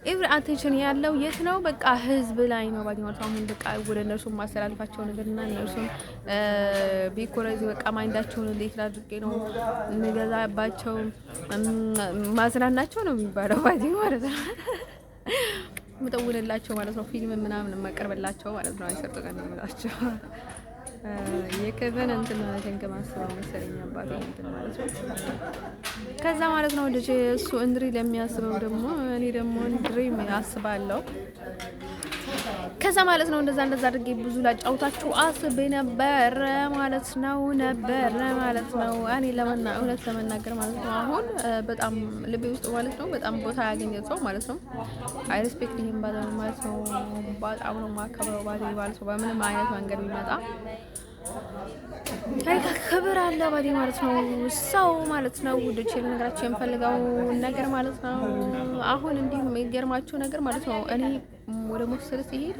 ኤቭሪ አቴንሽን ያለው የት ነው? በቃ ህዝብ ላይ ነው ባዲ ማለት ነው። አሁን በቃ ወደ እነርሱ ማስተላለፋቸው ነገርና እነርሱን ቢኮረዚ በቃ ማይንዳቸውን እንዴት አድርጌ ነው እንገዛባቸው ማዝናናቸው ነው የሚባለው ባዲ ማለት ነው። ምጠውልላቸው ማለት ነው። ፊልም ምናምን ማቀርብላቸው ማለት ነው። አይሰርጡ ቀን ነው የከቨን እንትን ተንከማስበው መሰለኝ አባቴ እንትን ማለት ነው። ከዛ ማለት ነው ልጅ እሱ እንድሪ ለሚያስበው ደግሞ እኔ ደግሞ እንድሪ አስባለሁ። ከዛ ማለት ነው እንደዛ አድርጌ ብዙ ላጫውታችሁ አስቤ ነበር ማለት ነው እኔ እውነት ለመናገር ማለት ነው አሁን በጣም ልቤ ውስጥ ማለት ነው በጣም ቦታ ያገኘ ሰው ማለት ነው አይ ሪስፔክት ይሄን ባለ ማለት ነው በጣም ነው ማከብረው ባለ ማለት ነው በምንም አይነት መንገድ ቢመጣ ክብር አለ ባዲ ማለት ነው ሰው ማለት ነው ውዶቼ ልነግራችሁ የምፈልገው ነገር ማለት ነው አሁን እንዲሁ የሚገርማችሁ ነገር ማለት ነው እኔ ወደ ሞስል ሲሄድ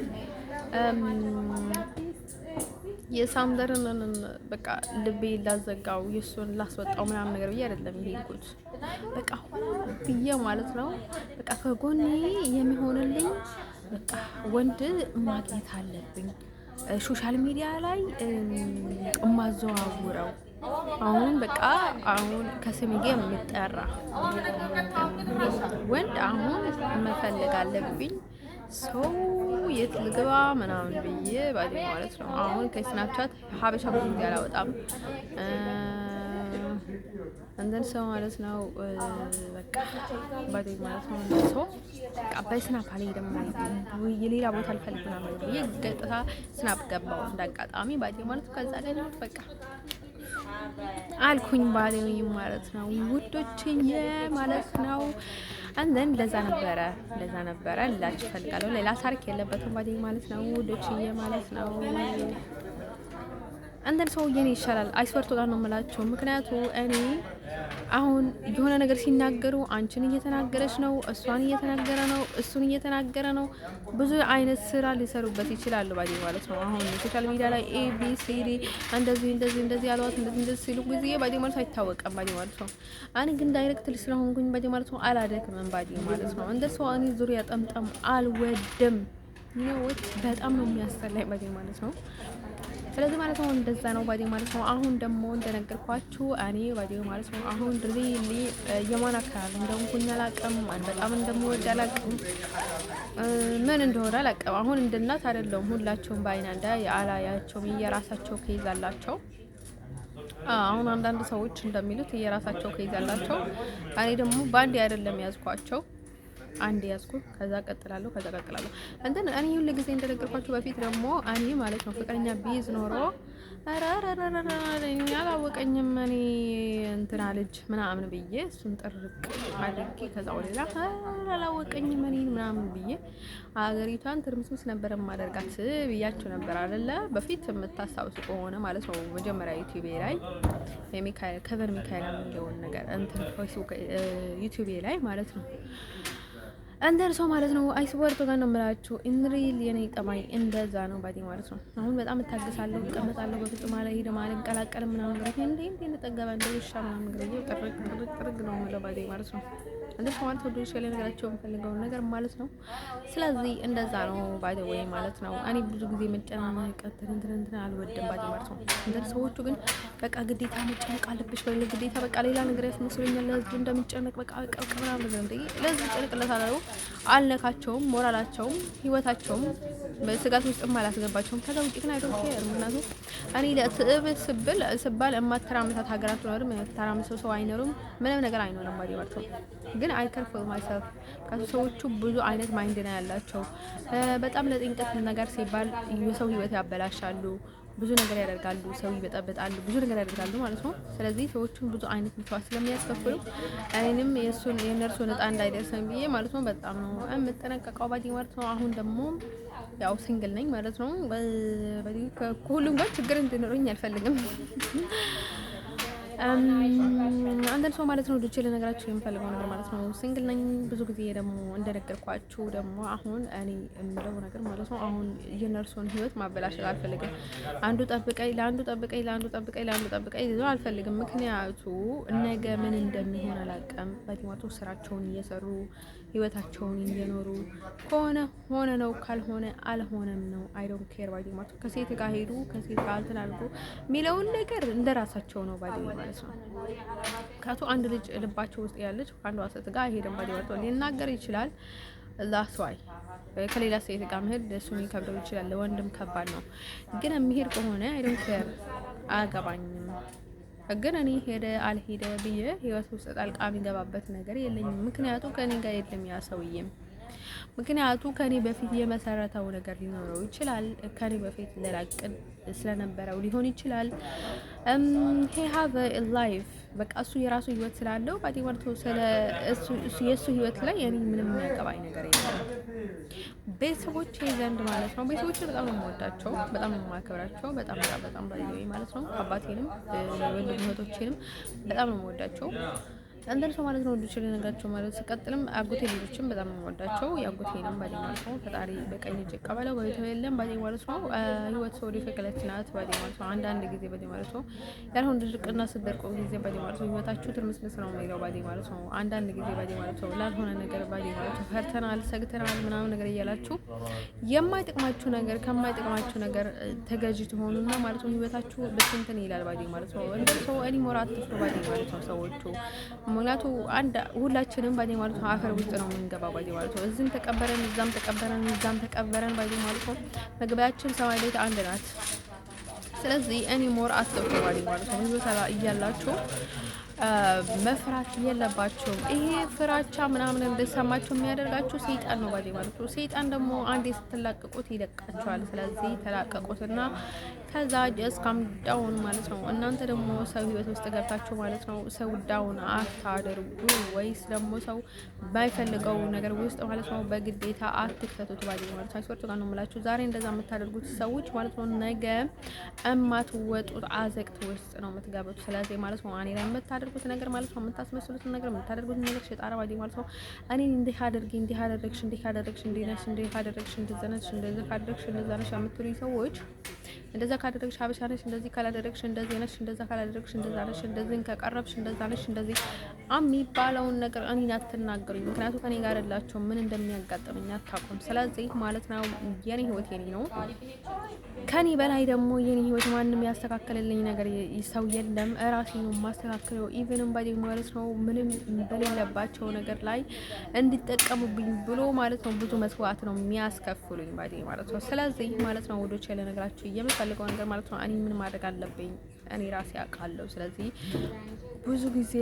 የሳምደርን በቃ ልቤ ላዘጋው የሱን ላስወጣው ምናምን ነገር ብዬ አይደለም ይሄድኩት በቃ ብዬ ማለት ነው በቃ ከጎኔ የሚሆንልኝ በቃ ወንድ ማግኘት አለብኝ ሶሻል ሚዲያ ላይ እማዘዋውረው አሁን በቃ አሁን ከስሜ ጋር የሚጠራ ወንድ አሁን መፈለግ አለብኝ ሰው የት ልግባ ምናምን ብዬ ባዲ ማለት ነው አሁን ከስናፕቻት ሀበሻ ብዙ ጊዜ አላወጣም እንደን ሰው ማለት ነው በቃ ባዲ ማለት ነው ሰው በቃ በስናፕ ላይ ደግሞ የሌላ ቦታ ልፈልግ ምናምን ብዬ ገጥታ ስናፕ ገባው እንዳጋጣሚ ባዲ ማለት ከዛ ላይ ነው በቃ አልኩኝ ባሌው ማለት ነው ውዶችዬ ማለት ነው አንደን ለዛ ነበረ ላችሁ ፈልጋለሁ ሌላ ታሪክ የለበትም ባዲ ማለት ነው ውዶችዬ ማለት ነው አንደን ሰው የኔ ይሻላል አይስወርቱ ጋር ነው የምላቸው ምክንያቱ እኔ አሁን የሆነ ነገር ሲናገሩ አንቺን እየተናገረች ነው እሷን እየተናገረ ነው እሱን እየተናገረ ነው ብዙ አይነት ስራ ሊሰሩበት ይችላሉ ባዲ ማለት ነው አሁን ሶሻል ሚዲያ ላይ ኤቢሲዲ እንደዚህ ያሏት እንደዚህ ሲሉ ጊዜ ባዲ ማለት አይታወቅም ባዲ ማለት ነው እኔ ግን ዳይሬክት ስለሆንኩኝ ባዲ ማለት ነው አላደክምም ባዲ ማለት ነው እንደ ሰው እኔ ዙሪያ ጠምጠም አልወድም ነው በጣም ነው የሚያስጠላኝ ባዲ ማለት ነው ስለዚህ ማለት ነው እንደዛ ነው ባዲ ማለት ነው አሁን ደግሞ እንደነገርኳችሁ እኔ ባዲ ማለት ነው አሁን ሪሊ የማን አካል እንደሆንኩኝ አላውቅም በጣም እንደምወድ አላውቅም ምን እንደሆነ አላውቅም አሁን እንደናት አይደለም ሁላቸውም በአይናንዳ ያላያቸው የራሳቸው ኬዝ አላቸው አሁን አንዳንድ ሰዎች እንደሚሉት የራሳቸው ኬዝ አላቸው እኔ ደግሞ ባንዴ አይደለም ያዝኳቸው አንድ ያዝኩ ከዛ ቀጥላለሁ እንትን እኔ ሁሉ ጊዜ እንደነገርኳችሁ በፊት ደግሞ እኔ ማለት ነው ፍቅረኛ ቢዝ ኖሮ እኔ አላወቀኝም እኔ እንትና ልጅ ምናምን ብዬ እሱን ጥርቅ አድርጌ ከዛ ወደላ አላወቀኝም እኔ ምናምን ብዬ አገሪቷን ትርምስምስ ነበር ማደርጋት ብያችሁ ነበር አይደለ በፊት የምታስታውሱ ከሆነ ማለት ነው መጀመሪያ ዩቲዩብ ላይ የሚካኤል ከቨር ሚካኤል የሚለውን ነገር እንትን ፌስቡክ ዩቲዩብ ላይ ማለት ነው እንደር ሰው ማለት ነው አይስወርቱ ጋር ነው የምላችሁ ኢንሪል የኔ ጠባይ እንደዛ ነው ባዲ ማለት ነው አሁን በጣም እታገሳለሁ እቀመጣለሁ በፍጹም አልሄድም ማለት ቀላቀልም ምናምን ነገር እንዴ እንደተጠገበ እንደውሻ ምናምን ነገር ጥርግ ነው ማለት ባዲ ማለት ነው እንደ ሰዋን ተወዶ ይችላል ነገራቸው የምፈልገው ነገር ማለት ነው ስለዚህ እንደዛ ነው ባዲ ወይ ማለት ነው እኔ ብዙ ጊዜ መጨናነቅ እንትን አልወድም ባዲ ማለት ነው እንደ ሰዎቹ ግን በቃ ግዴታ መጨነቅ አለብሽ ወይ ግዴታ በቃ ሌላ ነገር ያስመስለኛል ለህዝብ እንደምጨነቅ በቃ ምናምን ነገር እንዴ ለዚህ ጨነቅለታለሁ አልነካቸውም ሞራላቸውም ህይወታቸውም በስጋት ውስጥ አላስገባቸውም ከዛ ውጪ ግን አይዶንት ኬር ምክንያቱም እኔ ለትዕብት ስባል የማተራምሳት ሀገራት ነው አይደል የማተራምሰው ሰው አይኖርም ምንም ነገር አይኖርም ማለት ነው ግን አይ ከር ፎር ማይሰልፍ ከሰዎቹ ብዙ አይነት ማይንድ ነው ያላቸው በጣም ለጥንቀት ነገር ሲባል የሰው ህይወት ያበላሻሉ ብዙ ነገር ያደርጋሉ ሰው ይበጣበጣሉ ብዙ ነገር ያደርጋሉ ማለት ነው ስለዚህ ሰዎችን ብዙ አይነት መስዋዕት ስለሚያስከፍሉ እኔንም የነርሱን እጣ እንዳይደርሰኝ ብዬ ማለት ነው በጣም ነው የምጠነቀቀው ባዲ ማለት ነው አሁን ደግሞ ያው ሲንግል ነኝ ማለት ነው ባዲ ከሁሉም ጋር ችግር እንዲኖረኝ አልፈልግም አንደን ሰው ማለት ነው ልጅ ለነገራችሁ የምፈልገው ነገር ማለት ነው ሲንግል ነኝ ብዙ ጊዜ ደግሞ እንደነገርኳችሁ ደግሞ አሁን እኔ የምለው ነገር ማለት ነው አሁን የነርሱን ህይወት ማበላሸት አልፈልግም አንዱ ጠብቀኝ ይዘው አልፈልግም ምክንያቱ ነገ ምን እንደሚሆን አላውቅም ባዲማቶ ስራቸውን እየሰሩ ህይወታቸውን እየኖሩ ከሆነ ሆነ ነው ካልሆነ አልሆነም ነው አይ ዶንት ኬር ባዲማቶ ከሴት ጋር ሄዱ ከሴት ጋር አልተናልኩ ሚለውን ነገር እንደራሳቸው ነው ባዲ ማለት ነው ካቱ አንድ ልጅ ልባቸው ውስጥ ያለች አንዷ ሴት ጋር ሄደን ባዲማቶ ሊናገር ይችላል ዛስ ዋይ ከሌላ ሴት ጋር መሄድ እሱን ይከብደው ይችላል ወንድም ከባድ ነው ግን የሚሄድ ከሆነ አይ ዶንት ኬር አያገባኝም ግን እኔ ሄደ አልሄደ ብዬ ህይወት ውስጥ ጣልቃ የሚገባበት ነገር የለኝም። ምክንያቱ ከኔ ጋር የለም ያ ሰውዬም። ምክንያቱ ከኔ በፊት የመሰረተው ነገር ሊኖረው ይችላል። ከኔ በፊት ለላቅድ ስለነበረው ሊሆን ይችላል። ሄ ሃቭ ላይፍ በቃ እሱ የራሱ ህይወት ስላለው ባዲ ወርቶ ስለ እሱ የእሱ ህይወት ላይ እኔ ምንም የሚያገባኝ ነገር የለም። ቤተሰቦቼ ዘንድ ማለት ነው። ቤተሰቦቼ በጣም ነው የምወዳቸው፣ በጣም ነው የማከብራቸው። በጣም ማለት ነው። አባቴንም ወንድም እህቶቼንም በጣም ነው የምወዳቸው። አንደር ሰው ማለት ነው ወንዶች ልነግራቸው ማለት ሲቀጥልም አጎቴ ልጆችም በጣም ነው የምወዳቸው። ያጎቴንም ባዲ ማለት ነው ፈጣሪ በቀኝ እጅ ቀበለው በቤቱ የለም ባዲ ማለት ነው። ህይወት ሰው ዲፈክለት ናት ባዲ ማለት ነው። አንዳንድ ጊዜ ባዲ ማለት ነው ያልሆነ ድርቅና ስደርቆ ጊዜ ባዲ ማለት ነው ህይወታችሁ ትርምስምስ ነው የሚለው ባዲ ማለት ነው። አንዳንድ ጊዜ ባዲ ማለት ነው ላልሆነ ነገር ባዲ ማለት ነው ፈርተናል፣ ሰግተናል ምናምን ነገር እያላችሁ የማይጠቅማችሁ ነገር ከማይጠቅማችሁ ነገር ተገዥ ትሆኑና ማለት ነው ህይወታችሁ በትንትን ይላል ባዲ ማለት ነው። እንደ ሰው እኔ ሞራት ትፍሩ ባዲ ማለት ነው ሰዎቹ ሙላቱ አንድ ሁላችንም ባዲ ማለት ነው አፈር ውስጥ ነው የምንገባው ባዲ ማለት ነው። እዚህም ተቀበረን እዛም ተቀበረን እዛም ተቀበረን ባዲ ማለት ነው። መግቢያችን ሰማይ ቤት አንድ ናት። ስለዚህ እኔ ሞር አትፍሩ ባዲ ማለት ነው። ህይወት እያላችሁ መፍራት የለባቸውም። ይሄ ፍራቻ ምናምን እንደሰማችሁ የሚያደርጋችሁ ሰይጣን ነው ባዲ ማለት ነው። ሰይጣን ደግሞ አንዴ ስትላቀቁት ይለቃችኋል። ስለዚህ ተላቀቁትና ከዛ እስካም ዳውን ማለት ነው። እናንተ ደግሞ ሰው ህይወት ውስጥ ገብታችሁ ማለት ነው ሰው ዳውን አታደርጉ፣ ወይስ ደግሞ ሰው ባይፈልገው ነገር ውስጥ ማለት ነው በግዴታ አትክተቱት ባዲ ማለት ነው። አይስወርቱ ጋር ነው የምላችሁ። ዛሬ እንደዛ የምታደርጉት ሰዎች ማለት ነው ነገ እማትወጡት አዘቅት ውስጥ ነው የምትገቡት። ስለዚህ ማለት ነው እኔ ላይ የምታደርጉት ነገር ማለት ነው የምታስመስሉት ነገር የምታደርጉት ነገር ሸጣራ ባዲ ማለት ነው። እኔ እንዲህ አድርጊ እንዲህ አደረግሽ እንዲህ አደረግሽ እንዲህ ነሽ እንዲህ አደረግሽ እንደዘነሽ እንደዚህ ካደረግሽ እንደዛ ነሽ የምትሉኝ ሰዎች እንደዛ ካደረግሽ ሀበሻ ነሽ፣ እንደዚህ ካላደረግሽ እንደዚህ ነሽ፣ እንደዛ ካላደረግሽ እንደዛ ነሽ፣ እንደዚህ ከቀረብሽ እንደዛ ነሽ፣ እንደዚህ የሚባለውን ነገር እኔን አትናገሩኝ። ምክንያቱም ከኔ ጋር አይደላችሁም፣ ምን እንደሚያጋጥመኝ አታውቁም። ስለዚህ ማለት ነው የኔ ህይወት የኔ ነው። ከኔ በላይ ደግሞ የኔ ህይወት ማንም ያስተካከለልኝ ነገር ሰው የለም። እራሴ ነው የማስተካክለው። ኢቭንም ባዲ ማለት ነው ምንም በሌለባቸው ነገር ላይ እንዲጠቀሙብኝ ብሎ ማለት ነው ብዙ መስዋዕት ነው የሚያስከፍሉኝ ባዲ ማለት ነው። ስለዚህ ማለት ነው ወዶች ያለ ነገራችሁ የምፈልገው ነገር ማለት ነው እኔ ምን ማድረግ አለብኝ እኔ ራሴ አውቃለሁ። ስለዚህ ብዙ ጊዜ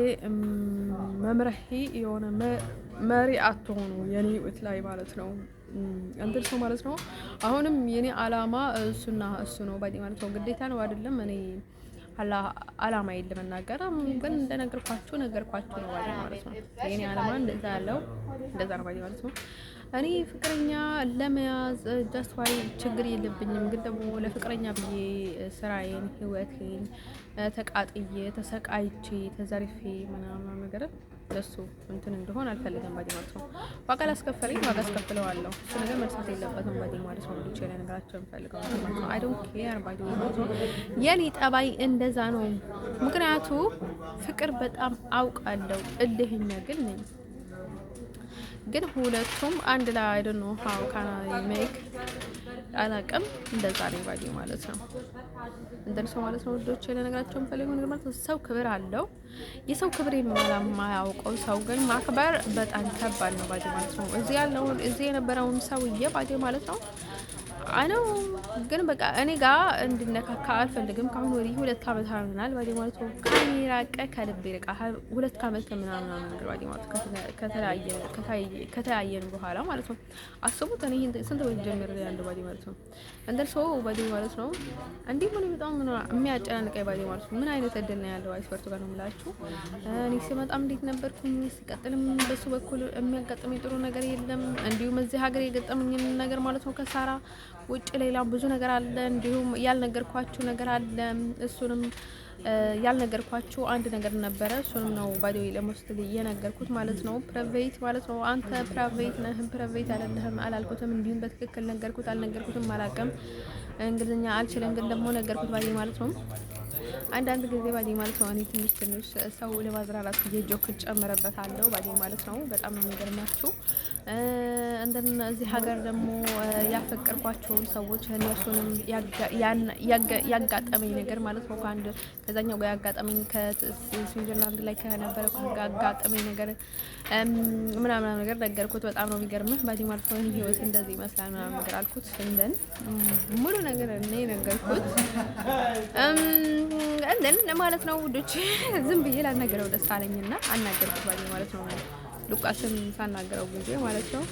መምረሄ የሆነ መሪ አትሆኑ የኔ ህይወት ላይ ማለት ነው እንትን ሰው ማለት ነው። አሁንም የኔ አላማ እሱና እሱ ነው ባዲ ማለት ነው። ግዴታ ነው አይደለም። እኔ አላማ የለም መናገር ግን እንደነገርኳችሁ ነገርኳችሁ ነው ባዲ ማለት ነው። የኔ አላማ እንደዛ ያለው እንደዛ ነው ባዲ ማለት ነው። እኔ ፍቅረኛ ለመያዝ ጀስት ዋይ ችግር የለብኝም። ግን ደግሞ ለፍቅረኛ ብዬ ስራዬን ህይወቴን ተቃጥዬ ተሰቃይቼ ተዘርፌ ምናምን ነገር ለሱ እንትን እንደሆነ አልፈልግም ባዲ ማለት ነው። ዋጋ ላስከፈለኝ ዋጋ አስከፍለዋለሁ። እሱ ነገር መርሳት የለበትም ባዲ ማለት ነው። ልጅ ላይ ነገራቸው እንፈልገው ማለት ነው። አይ ዶንት ኬር ባዲ ማለት ነው። የኔ ጠባይ እንደዛ ነው። ምክንያቱ ፍቅር በጣም አውቃለሁ፣ እልህኛ ግን ነኝ። ግን ሁለቱም አንድ ላይ አይ ዶንት ኖ ሃው ካን አይ ሜክ አላቅም። እንደዛ ነው ባዲ ማለት ነው። እንደን ሰው ማለት ነው ወዶች ለነገራቸው እንፈልገው ነገር ማለት ነው። ሰው ክብር አለው። የሰው ክብር የማያውቀው ሰው ግን ማክበር በጣም ከባድ ነው ባዲ ማለት ነው። እዚህ የነበረውን ሰውዬ ባዲ ማለት ነው አነው ግን በቃ እኔ ጋር እንድነካካ አልፈልግም። ካሁን ወዲህ 2 አመት አልሆናል ባዲ ማለት ነው። ከኔ ራቀ ከልቤ ርቃ 2 አመት ከምናምን ነገር ባዲ ማለት ከተያየን በኋላ ማለት ነው። አስቡት እኔ ስንት ወር ጀምር ያለው ባዲ ማለት ነው። እንደር ሰው ባዲ ማለት ነው እንዲህ ምን በጣም የሚያጨናንቀኝ ባዲ ማለት ነው። ምን አይነት እድል ነው ያለው አይስወርቱ ጋር ነው የምላችሁ። እኔ ሲመጣም እንዴት ነበርኩኝ፣ ሲቀጥልም በሱ በኩል የሚያጋጥመኝ ጥሩ ነገር የለም። እንዲሁም እዚህ ሀገር የገጠመኝን ነገር ማለት ነው ከሳራ ውጭ ሌላ ብዙ ነገር አለ። እንዲሁም ያልነገርኳችሁ ነገር አለ። እሱንም ያልነገርኳችሁ አንድ ነገር ነበረ። እሱንም ነው ባዲ ለሞስትሊ የነገርኩት ማለት ነው። ፕራይቬት ማለት ነው። አንተ ፕራይቬት ነህ ፕራይቬት አይደለህም አላልኩትም። እንዲሁም በትክክል ነገርኩት አልነገርኩትም አላውቅም። እንግሊዝኛ አልችልም ግን ደግሞ ነገርኩት ባዲ ማለት ነው። አንዳንድ ጊዜ ባዲ ማለት ነው እኔ ትንሽ ሰው ለማዝራራት የጆክ ጨምረበታለሁ ባዲ ማለት ነው። በጣም ነው የሚገርማችሁ። እዚህ ሀገር ደግሞ ያፈቀርኳቸውን ሰዎች እነሱንም ያጋጠመኝ ነገር ማለት ነው ከዛኛው ጋር ያጋጠመኝ ከስዊዘርላንድ ላይ ከነበረ ያጋጠመኝ ነገር ምናምን ነገር ነገርኩት። በጣም ነው የሚገርምህ ባዲ ማለት ነው። ህይወት እንደዚህ ይመስላል ምናምን ነገር አልኩት። ሙሉ ነገር እኔ ነገርኩት። እንደን ማለት ነው ውዶች። ዝም ብዬ ላናገረው ደስ አለኝና አናገርኩት ባዲ ማለት ነው። ሉቃስን ሳናገረው ጊዜ ማለት ነው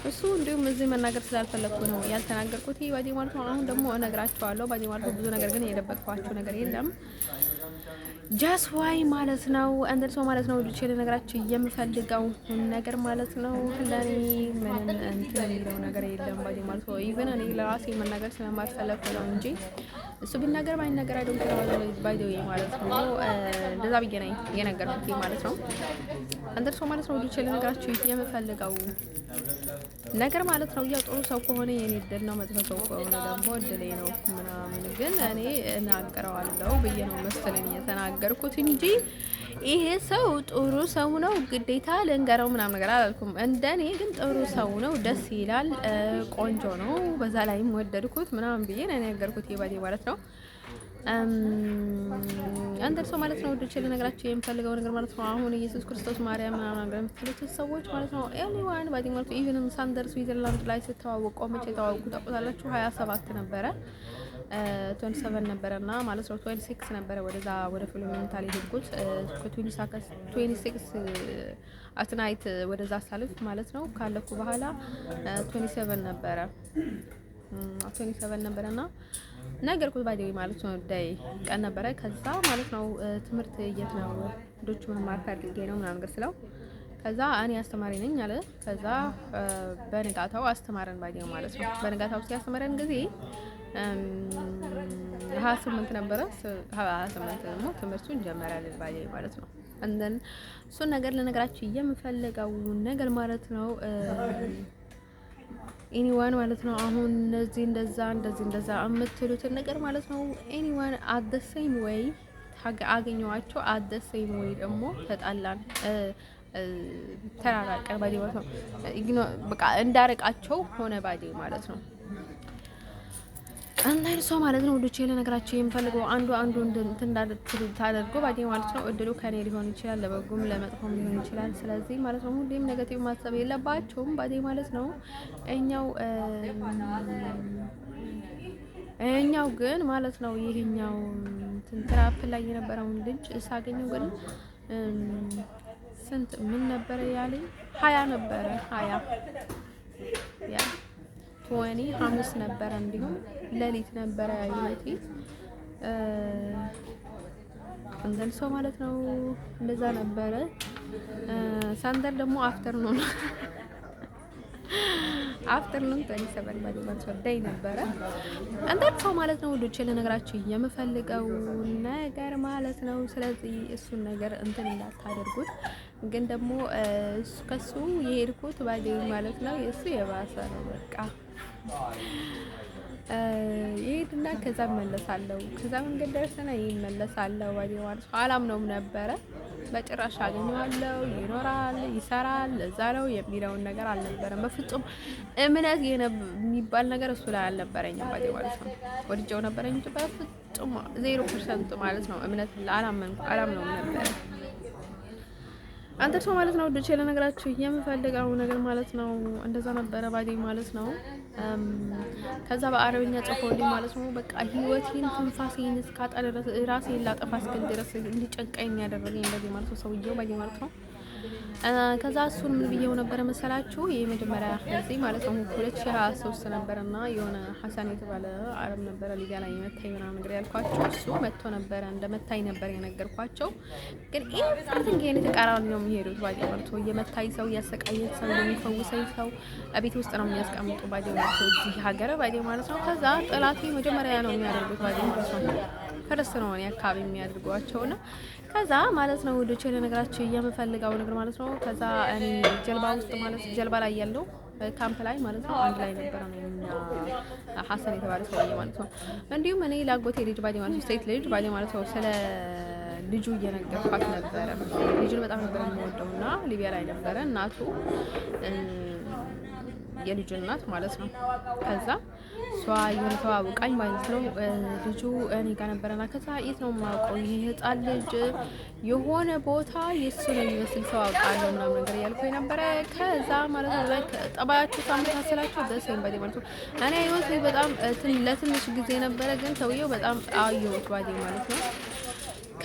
እሱ እንዲሁም እዚህ መናገር ስላልፈለኩ ነው ያልተናገርኩት ባዲ ማለት ነው። አሁን ደግሞ እነግራቸዋለሁ ባዲ ማለት ነው። ብዙ ነገር ግን የደበቅኳቸው ነገር የለም። ጃስ ዋይ ማለት ነው እንደርሶ ማለት ነው ልጅ ልነግራችሁ የምፈልገው ነገር ማለት ነው። ለኔ ምንም እንትን የሚለው ነገር የለም ባዲ ማለት ነው። ኢቭን እኔ ለራሴ መናገር ስለማልፈለግ ነው እንጂ እሱ ቢናገር ባይናገር አይደለም ባይ ዘ ዌይ ማለት ነው። እንደዛ ብዬ ነኝ የነገርኩት ማለት ነው። እንደርሶ ማለት ነው ልጅ ልነግራችሁ የምፈልገው ነገር ማለት ነው። ያው ጥሩ ሰው ከሆነ የኔ እድል ነው፣ መጥፎ ሰው ከሆነ ደግሞ እድሌ ነው ምናምን። ግን እኔ እናገረዋለሁ ብዬ ነው መሰለኝ የተናገርኩት እንጂ ይሄ ሰው ጥሩ ሰው ነው ግዴታ ልንገረው ምናምን ነገር አላልኩም። እንደኔ ግን ጥሩ ሰው ነው፣ ደስ ይላል፣ ቆንጆ ነው፣ በዛ ላይም ወደድኩት ምናምን ብዬ ነው የነገርኩት ይባዴ ማለት ነው። አንተ ሰው ማለት ነው ወደች ለነገራችሁ የምፈልገው ነገር ማለት ነው። አሁን ኢየሱስ ክርስቶስ ማርያም ምናምን ነገር የምትሉት ሰዎች ማለት ነው ኤኒዋን ባዲ ማለት ነው። ኢቭንም ሳንደር ስዊዘርላንድ ላይ ስተዋወቁ መቼ ተዋወቁ ታውቁታላችሁ? 27 ነበረ 27 ነበረና ማለት ነው 26 ነበረ ወደዛ ወደ ፊልሜንታል ሄድኩት ከ26 አትናይት ወደዛ ሳልፍ ማለት ነው። ካለኩ በኋላ 27 ነበረ 27 ነበረና ነገርኩት ባዲው ማለት ነው። ዳይ ቀን ነበረ። ከዛ ማለት ነው ትምህርት የት ነው ዶች መማር ፈልጌ ነው ምናምን ነገር ስለው ከዛ እኔ አስተማሪ ነኝ አለ። ከዛ በነጋታው አስተማረን ባዲው ማለት ነው። በነጋታው ሲያስተማረን ጊዜ 28 ነበረ 28 ደግሞ ትምህርቱን ጀመራል ባዲው ማለት ነው። እንደን እሱን ነገር ለነገራችሁ የምፈልገው ነገር ማለት ነው ኤኒዋን ማለት ነው። አሁን እንደዚህ እንደዛ የምትሉትን ነገር ማለት ነው ኤኒዋን አት ዘ ሴም ዌይ አገኘዋቸው አት ዘ ሴም ዌይ ደግሞ ተጣላን፣ ተራራቀን ባዲ ማለት ነው። በቃ እንዳረቃቸው ሆነ ባዲ ማለት ነው። አንዳንድ ሰው ማለት ነው ወዶቼ ለነገራችሁ የምፈልገው አንዱ እንትን ታደርጎ ባዲ ማለት ነው። እድሉ ከኔ ሊሆን ይችላል፣ ለበጎም ለመጥፎም ሊሆን ይችላል። ስለዚህ ማለት ነው ሁሌም ኔጌቲቭ ማሰብ የለባቸውም ባዲ ማለት ነው። እኛው ግን ማለት ነው ይሄኛው ትራፕ ላይ የነበረውን ልጅ ሳገኘው ግን ስንት ምን ነበረ ያለኝ 20 ነበረ 20 ያ 20 ሐሙስ ነበረ እንዲሁም ሌሊት ነበረ ያዩት እንደን ሰው ማለት ነው። እንደዛ ነበረ። ሳንደር ደግሞ አፍተርኑን 27 ባዲ ማለት ነው ዳይ ነበረ። እንደን ሰው ማለት ነው ወዶቼ ለነገራችሁ የምፈልገው ነገር ማለት ነው። ስለዚህ እሱን ነገር እንትን እንዳታደርጉት። ግን ደግሞ ከሱ የሄድኩት ባዲ ማለት ነው የሱ የባሰ ነው በቃ ይሄድና ከዛ መለሳለሁ። ከዛ መንገድ ደርሰና ይመለሳለሁ ባዲ ማለት ነው። አላምነውም ነበረ በጭራሽ አገኘዋለሁ፣ ይኖራል፣ ይሰራል፣ እዛ ነው የሚለውን ነገር አልነበረም በፍጹም። እምነት የሚባል ነገር እሱ ላይ አልነበረኝም ባዲ ማለት ነው። ወድጀው ነበረኝ እንጂ በፍጹም 0% ማለት ነው እምነት አላምነውም ነበረ። አንተ ሰው ማለት ነው ወዶቼ ለነገራችሁ የምፈልገው ነገር ማለት ነው እንደዛ ነበረ ባዲ ማለት ነው። ከዛ በአረብኛ ጽፎልኝ ማለት ነው በቃ ህይወቴን ትንፋሴን እስካጣ ድረስ ራሴን ላጠፋ እስክል ድረስ እንዲጨንቀኝ ያደረገኝ እንደዚህ ማለት ነው ሰውዬው ባዲ ማለት ነው። ከዛ እሱን ምን ብዬው ነበረ መሰላችሁ? የመጀመሪያ ጊዜ ማለት ነው 2023 ነበርና የሆነ ሐሰን የተባለ አረብ ነበረ ሊቢያ ላይ የመታይ ምናምን ነገር ያልኳቸው እሱ መጥቶ ነበረ እንደመታይ ነበር የነገርኳቸው። ግን ኤቭሪቲንግ የኔ ተቃራኒ ነው የሚሄዱት ባዲ ማለት ነው። የመታይ ሰው ያሰቃየ ሰው የሚፈውሰኝ ሰው ቤት ውስጥ ነው የሚያስቀምጡ ባዲ ማለት ነው እዚህ ሀገር ባዲ ማለት ነው። ከዛ ጥላቴ መጀመሪያ ነው የሚያደርጉት ባዲ ማለት ነው። ፈረስ ነው አካባቢ የሚያደርጓቸውና ከዛ ማለት ነው ወዶቼ ለነገራችሁ የምፈልገው ነገር ማለት ነው። ከዛ እኔ ጀልባ ውስጥ ማለት ጀልባ ላይ ያለው ካምፕ ላይ ማለት ነው አንድ ላይ ነበር ነው ሐሰን የተባለ ሰው ማለት ነው። እንዲሁም እኔ ላጎቴ ልጅ ባዲ ማለት ነው ሴት ልጅ ባዲ ማለት ነው ስለ ልጁ እየነገርኳት ነበረ። ልጁን በጣም ነበር የሚወደውና ሊቢያ ላይ ነበረ እናቱ የልጁ እናት ማለት ነው። ከዛ እሷ የሆነ ተዋውቃኝ ማለት ነው ልጁ እኔ ጋር ነበረና ከዛ የት ነው የማውቀው ይሄ ህፃን ልጅ የሆነ ቦታ የሱ ነው የሚመስል ሰው አውቃለሁ ምናምን ነገር ያልኩኝ ነበረ። ከዛ ማለት ነው ጠባያቸው ሳመሳሰላቸው ደስም ባዲ ማለት ነው እኔ አየሁት በጣም ለትንሽ ጊዜ ነበረ፣ ግን ሰውየው በጣም አየሁት ባዲ ማለት ነው።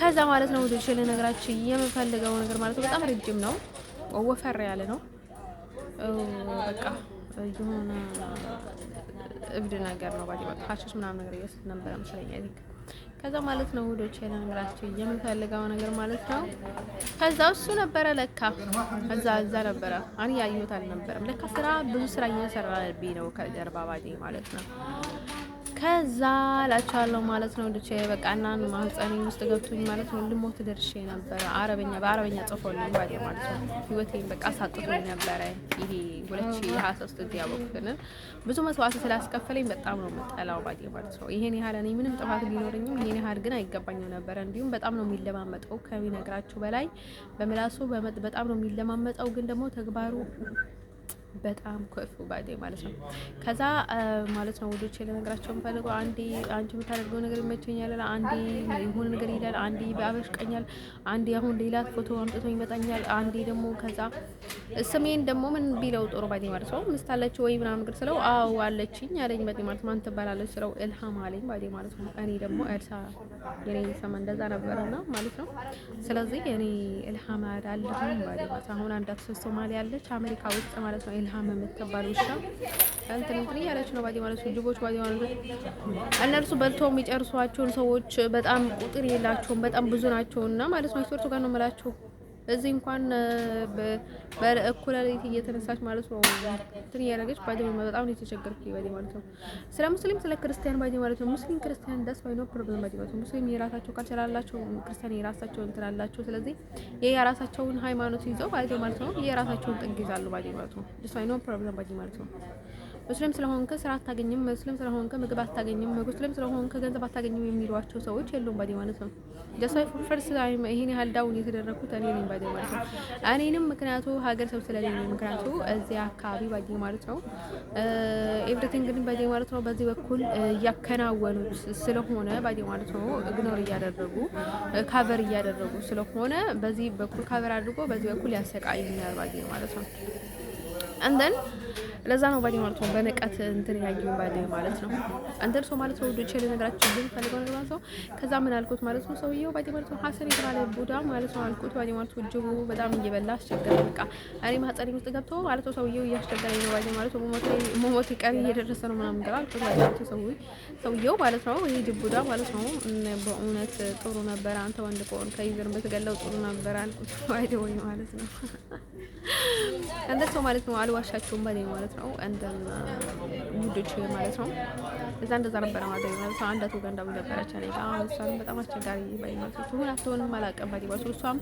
ከዛ ማለት ነው ወደ ሸለ ነገራችን የምፈልገው ነገር ማለት ነው በጣም ረጅም ነው፣ ወፈር ያለ ነው። በቃ የሆነ እብድ ነገር ነው ባዲ ማለት ሀሽሽ ምናምን ነገር እየወሰድን ነበረ መሰለኝ አይደል። ከዛ ማለት ነው ወዶች ያለ ነገራችን የምፈልገው ነገር ማለት ነው። ከዛ እሱ ነበረ ለካ እዛ ነበረ አን ያዩት አልነበረም ለካ ስራ ብዙ ስራ እየሰራልብኝ ነው ከጀርባ ባዲ ማለት ነው። ከዛ ላቻለው ማለት ነው እንዴ በቃ እናን ማህፀኔ ውስጥ ገብቶኝ ማለት ነው ልሞት ደርሼ ነበር። በአረበኛ ጽፎልኝ ባዲ ማለት ነው ህይወቴን በቃ ሳጥቶኝ ነበር። ይሄ 2023 ያወቅኩትን ብዙ መስዋዕት ስላስከፈለኝ በጣም ነው የምጠላው ባዲ ማለት ነው። ይሄን ያህል እኔ ምንም ጥፋት ቢኖርኝም ይሄን ያህል ግን አይገባኝም ነበር። እንዲሁም በጣም ነው የሚለማመጠው ከሚነግራችሁ በላይ በምላሱ በጣም ነው የሚለማመጠው፣ ግን ደግሞ ተግባሩ በጣም ኮፉ ባዴ ማለት ነው። ከዛ ማለት ነው ወዶቼ ለነገራቸው ፈልገው አንዴ አንቺ የምታደርገው ነገር ይመቸኛል፣ አንዴ የሆነ ነገር ይላል፣ አንዴ ባበሽቀኛል፣ አንዴ አሁን ሌላ ፎቶ አምጥቶ ይመጣኛል፣ አንዴ ደግሞ ከዛ ስሜን ደግሞ ምን ቢለው ጥሩ ባዴ ማለት ነው ምስታለች ወይ ምናምን ነገር ስለው አዎ አለችኝ አለኝ ባዴ ማለት ማን ትባላለች ስለው ኢልሃም አለኝ ባዴ ማለት ነው። እኔ ደግሞ ኤልሳ የኔ ስም እንደዛ ነበርና ማለት ነው። ስለዚህ እኔ ኢልሃም አዳልኩኝ ባዴ ማለት አሁን አንዳት ሶማሊያ ያለች አሜሪካ ውስጥ ማለት ነው ኢልሃም የምትባል ውሻ እንትን እያለች ነው ባዲ ማለት ጅቦች ባዲ ማለት እነርሱ በልተው የሚጨርሷቸውን ሰዎች በጣም ቁጥር የላቸውም፣ በጣም ብዙ ናቸውና ማለት ነው። ስፖርቱ ጋር ነው የምላቸው እዚህ እንኳን በእኩለ ሌሊት እየተነሳች ማለት ነው እንትን እያደረገች ባዲ በጣም ነው የተቸገርኩት ባዲ ማለት ነው። ስለ ሙስሊም ስለ ክርስቲያን ባዲ ማለት ነው ሙስሊም ክርስቲያን ዳስ ባይ ኖ ፕሮብሌም ባዲ ማለት ነው። ሙስሊም የራሳቸው ካልቸር አላቸው፣ ክርስቲያን የራሳቸው እንትን አላቸው። ስለዚህ የራሳቸውን ሃይማኖት ይዘው ባዲ ማለት ነው የራሳቸውን ጥግ ይዛሉ ባዲ ማለት ነው። ዳስ ባይ ኖ ፕሮብሌም ባዲ ማለት ነው። ሙስሊም ስለሆንክ ስራ አታገኝም፣ ሙስሊም ስለሆንክ ምግብ አታገኝም፣ ሙስሊም ስለሆንክ ገንዘብ አታገኝም የሚሏቸው ሰዎች የሉም ባዲ ማለት ነው። ጀሳይ ፈርስ ይሄን ያህል ዳውን የተደረኩት እኔ ነኝ ባዲ ማለት ነው። እኔንም ምክንያቱ ሀገር ሰው ስለሌለኝ ምክንያቱ እዚህ አካባቢ ባዲ ማለት ነው ኤቭሪቲንግ ግን ባዲ ማለት ነው በዚህ በኩል እያከናወኑት ስለሆነ ባዲ ማለት ነው ኢግኖር እያደረጉ ካቨር እያደረጉ ስለሆነ በዚህ በኩል ካቨር አድርጎ በዚህ በኩል ያሰቃይኛል ባዲ ማለት ነው። አንደን ለዛ ነው ባዲ ማለት ነው በነቀት እንትን ያየው ባዲ ማለት ነው። አንደር ሰው ማለት ነው ወደ ቸለ ነገራችን ግን ፈልገው ነገር ማለት ነው። ከዛ ምን አልኩት ማለት ነው ሰውየው ባዲ ማለት ነው ሐሰን ይባላል ቡዳ ማለት ነው አልኩት ባዲ ማለት ነው ጅቡ በጣም እየበላ አስቸገረ። በቃ እኔ ማህፀኔ ውስጥ ገብቶ ማለት ነው ሰውየው እያስቸገረኝ ነው ባዲ ማለት ነው ሞሞት ይቀር እየደረሰ ነው ምናምን ነገር አልኩት ባዲ ማለት ነው ሰውየው ማለት ነው ይሄ ጅቡዳ ማለት ነው በእውነት ጥሩ ነበር አንተ ወንድ ቆን ከይዘር በተገለው ጥሩ ነበር አልኩት ባዲ ማለት ነው። እንደ ሰው ማለት ነው አልዋሻቸውም ባዲ ማለት ነው እንደን ሙድች ማለት ነው እዛ እንደዛ ነበር ማለት ነው። አንዳቱ ገንዳው ነበረች እኔ ጋር እሷም በጣም አስቸጋሪ ባዲ ማለት ነው ሁሉ አትሆንም አላውቅም ባዲ ማለት ነው። እሷም